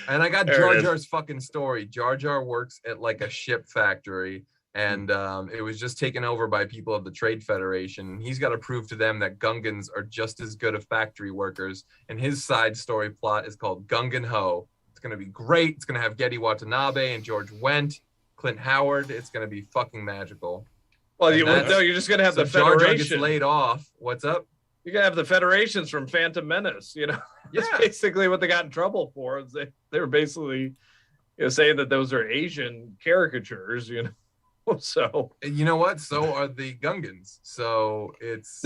and I got Jar Jar's fucking story. Jar Jar works at like a ship factory, and it was just taken over by people of the Trade Federation. He's got to prove to them that Gungans are just as good as factory workers. And his side story plot is called Gungan Ho. It's going to be great. It's going to have Geddy Watanabe and George Wendt, Clint Howard. It's going to be fucking magical. Well, you're just going to have the Federation. Jar Jar gets laid off. What's up? You're going to have the Federations from Phantom Menace. That's basically what they got in trouble for. They were basically saying that those are Asian caricatures, So you know what? So are the Gungans. So it's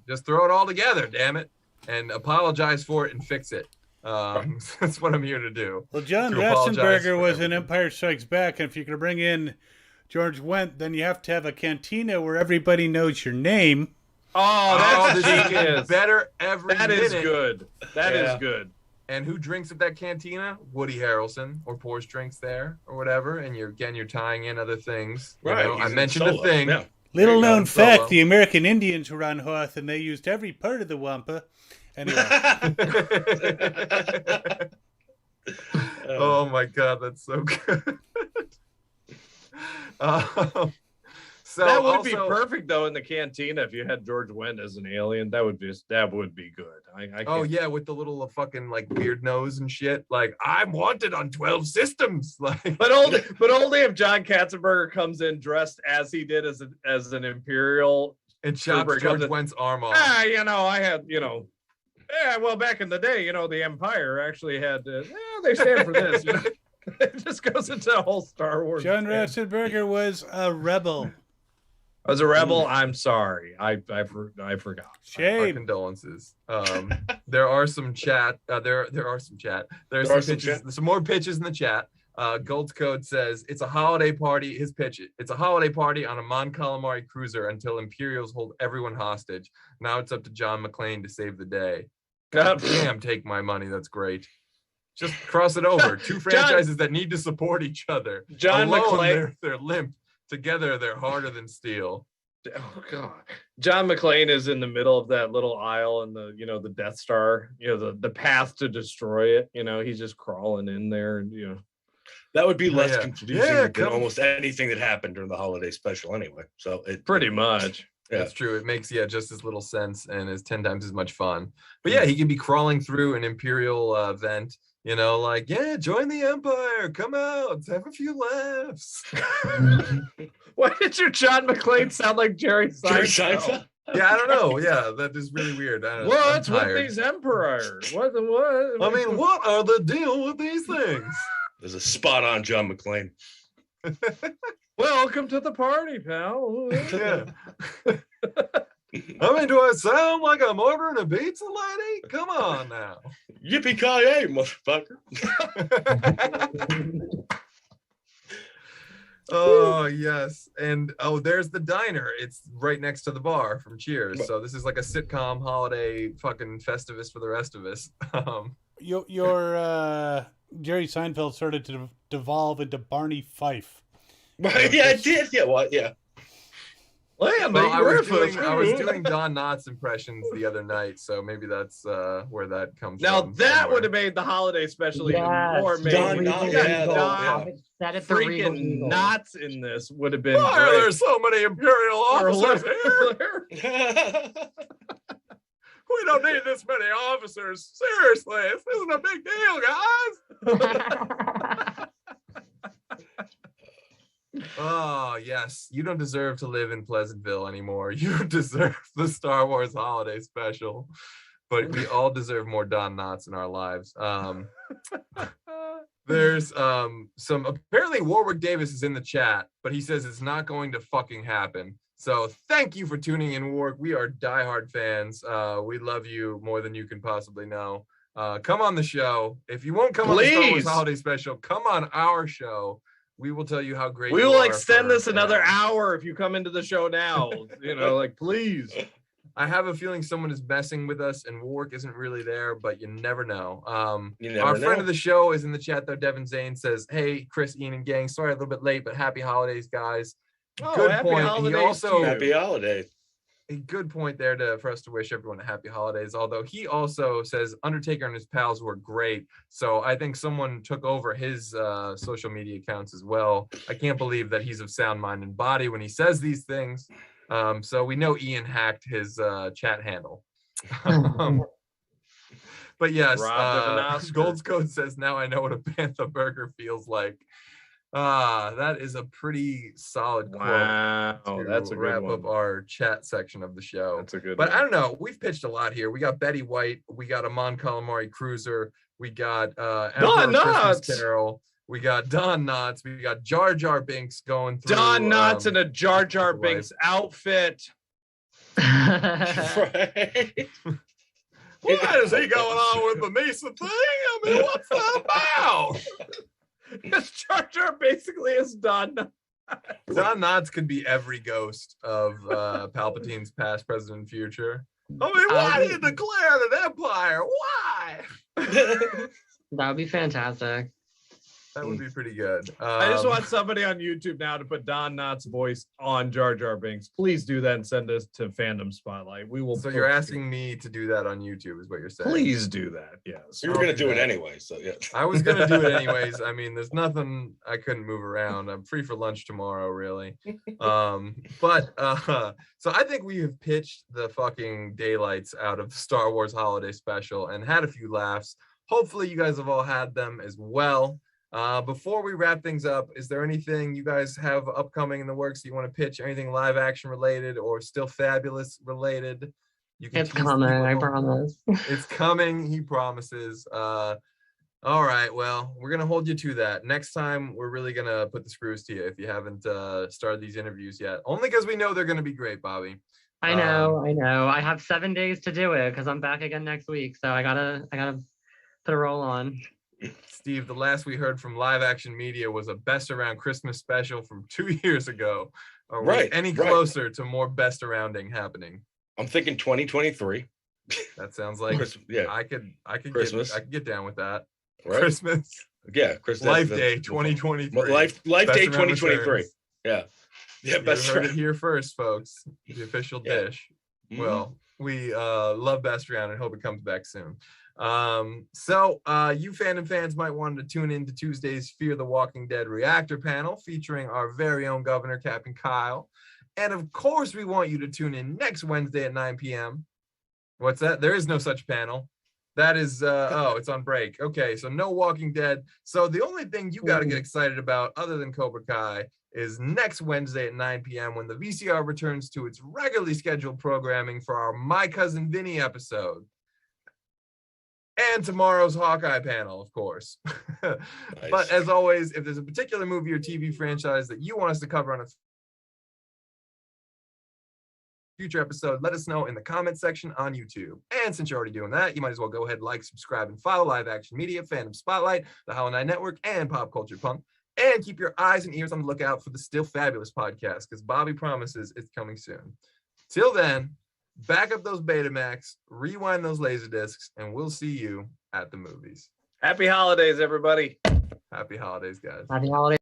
just throw it all together, damn it, and apologize for it and fix it. That's what I'm here to do. Well, John Ratzenberger was in Empire Strikes Back, and if you're going to bring in George Wendt, then you have to have a cantina where everybody knows your name. Oh, this is better every minute. That is good. That is good. And who drinks at that cantina? Woody Harrelson, or pours drinks there, or whatever. And you're tying in other things. Right. I mentioned a thing. Yeah. Little known fact: the American Indians were on Hoth, and they used every part of the wampa. Anyway. Oh my God, that's so good. So that would be perfect though in the cantina if you had George Wendt as an alien. That would be good. Yeah, with the little fucking like beard nose and shit. Like, I'm wanted on 12 systems. Like, but only if John Katzenberger comes in dressed as he did as an Imperial and chops George Wendt's arm off. I had Yeah, well, back in the day, the Empire actually had they stand for this. It just goes into a whole Star Wars. John Ratzenberger was a rebel. I was a rebel. I'm sorry. I forgot. Our Shame. condolences. There are some chat. There are some chat. There's some pitches. Some more pitches in the chat. Gold's Code says it's a holiday party. His pitch. It's a holiday party on a Mon Calamari cruiser until Imperials hold everyone hostage. Now it's up to John McClane to save the day. God damn, take my money. That's great. Just cross it over. Two franchises that need to support each other. John McClane. They're limp. Together, they're harder than steel. Oh God! John McClane is in the middle of that little aisle in the the Death Star. The path to destroy it. He's just crawling in there, and that would be less confusing than almost anything that happened during the holiday special, anyway. So it pretty much. Yeah. That's true. It makes just as little sense and is 10 times as much fun. But yeah, he could be crawling through an Imperial vent. Join the Empire. Come out. Have a few laughs. Why did your John McClane sound like Jerry Seinfeld? Yeah, I don't know. Yeah, that is really weird. What's with these emperors? What? I mean, what are the deal with these things? There's a spot on John McClane. Welcome to the party, pal. Yeah. I mean, do I sound like I'm ordering a pizza, lady? Come on now. Yippee-ki-yay, motherfucker. Oh, yes. And, there's the diner. It's right next to the bar from Cheers. So this is like a sitcom holiday fucking Festivus for the rest of us. Your Jerry Seinfeld started to devolve into Barney Fife. Yeah, it did. Yeah, what? Yeah. I was doing Don Knotts impressions the other night, so maybe that's where that comes from. Now that would have made the holiday special even more amazing. Freaking Knotts in this would have been. Why are there so many Imperial officers here? We don't need this many officers. Seriously, this isn't a big deal, guys. Oh, yes. You don't deserve to live in Pleasantville anymore. You deserve the Star Wars holiday special. But we all deserve more Don Knotts in our lives. There's some, apparently Warwick Davis is in the chat, but he says it's not going to fucking happen. So thank you for tuning in, Warwick. We are diehard fans. We love you more than you can possibly know. Come on the show. If you won't come on the Star Wars holiday special, come on our show. We will tell you how great we will extend this another hour if you come into the show now. Please. I have a feeling someone is messing with us and Warwick isn't really there, but you never know. Friend of the show is in the chat though. Devin Zane says, "Hey, Chris, Ian, and gang. Sorry a little bit late, but happy holidays, guys." Good point. Happy holidays. A good point there for us to wish everyone a happy holidays. Although he also says Undertaker and his pals were great. So I think someone took over his social media accounts as well. I can't believe that he's of sound mind and body when he says these things. So we know Ian hacked his chat handle. But yes, Gold's Code says, now I know what a Bantha burger feels like. That is a pretty solid quote. Wow, that's a good wrap one. up our chat section of the show. That's a good But one. I don't know. We've pitched a lot here. We got Betty White. We got a Mon Calamari cruiser. We got Don Knotts. Knotts. Carol. We got Don Knotts. We got Jar Jar Binks going through. Don Knotts in a Jar Jar Binks outfit. Right. What is he going on with the Mesa thing? I mean, what's that about? Jar Jar basically is Don Knotts. Don Knotts could be every ghost of Palpatine's past, present, and future. I mean, why did he declare an empire? Why? That would be fantastic. That would be pretty good. I just want somebody on YouTube now to put Don Knotts' voice on Jar Jar Binks. Please do that and send us to Fandom Spotlight. We will. So you're asking me to do that on YouTube, is what you're saying? Please do that. Yes. You were going to do it anyway, so yeah. I was going to do it anyways. I mean, there's nothing I couldn't move around. I'm free for lunch tomorrow, really. So I think we have pitched the fucking daylights out of the Star Wars holiday special and had a few laughs. Hopefully you guys have all had them as well. Before we wrap things up, is there anything you guys have upcoming in the works that you want to pitch? Anything live action related or still fabulous related? You can It's tease the coming, people I at home. promise. It's coming, he promises. All right, well, we're gonna hold you to that. Next time, we're really gonna put the screws to you if you haven't started these interviews yet. Only because we know they're gonna be great, Bobby. I know. I have 7 days to do it because I'm back again next week. So I gotta put a roll on. Steve, the last we heard from Live Action Media was a Best Around Christmas special from 2 years ago. Are we any closer to more Best Arounding happening? I'm thinking 2023. That sounds like yeah. I could Christmas. I could get down with that. Right? Christmas. Yeah, Christmas. Life Day 2023. Life Best Day Around 2023. returns. Yeah. Yeah, You best heard it around. here first, folks. The official Yeah. dish. Well, we love Best Around and hope it comes back soon. So you Fandom fans might want to tune in to Tuesday's Fear the Walking Dead reactor panel featuring our very own governor, Captain Kyle. And of course, we want you to tune in next Wednesday at 9 p.m. What's that? There is no such panel. That is, oh, it's on break. Okay, so no Walking Dead. So the only thing you got to get excited about other than Cobra Kai is next Wednesday at 9 p.m. when the VCR returns to its regularly scheduled programming for our My Cousin Vinny episode. And tomorrow's Hawkeye panel, of course. Nice. But as always, if there's a particular movie or TV franchise that you want us to cover on a future episode, let us know in the comment section on YouTube. And since you're already doing that, you might as well go ahead, like, subscribe, and follow Live Action Media, Fandom Spotlite, the Hollow Knight Network, and Pop Culture Punk. And keep your eyes and ears on the lookout for the Still Fabulous podcast, because Bobby promises it's coming soon. Till then, back up those Betamax, rewind those Laserdiscs, and we'll see you at the movies. Happy holidays, everybody. Happy holidays, guys. Happy holidays.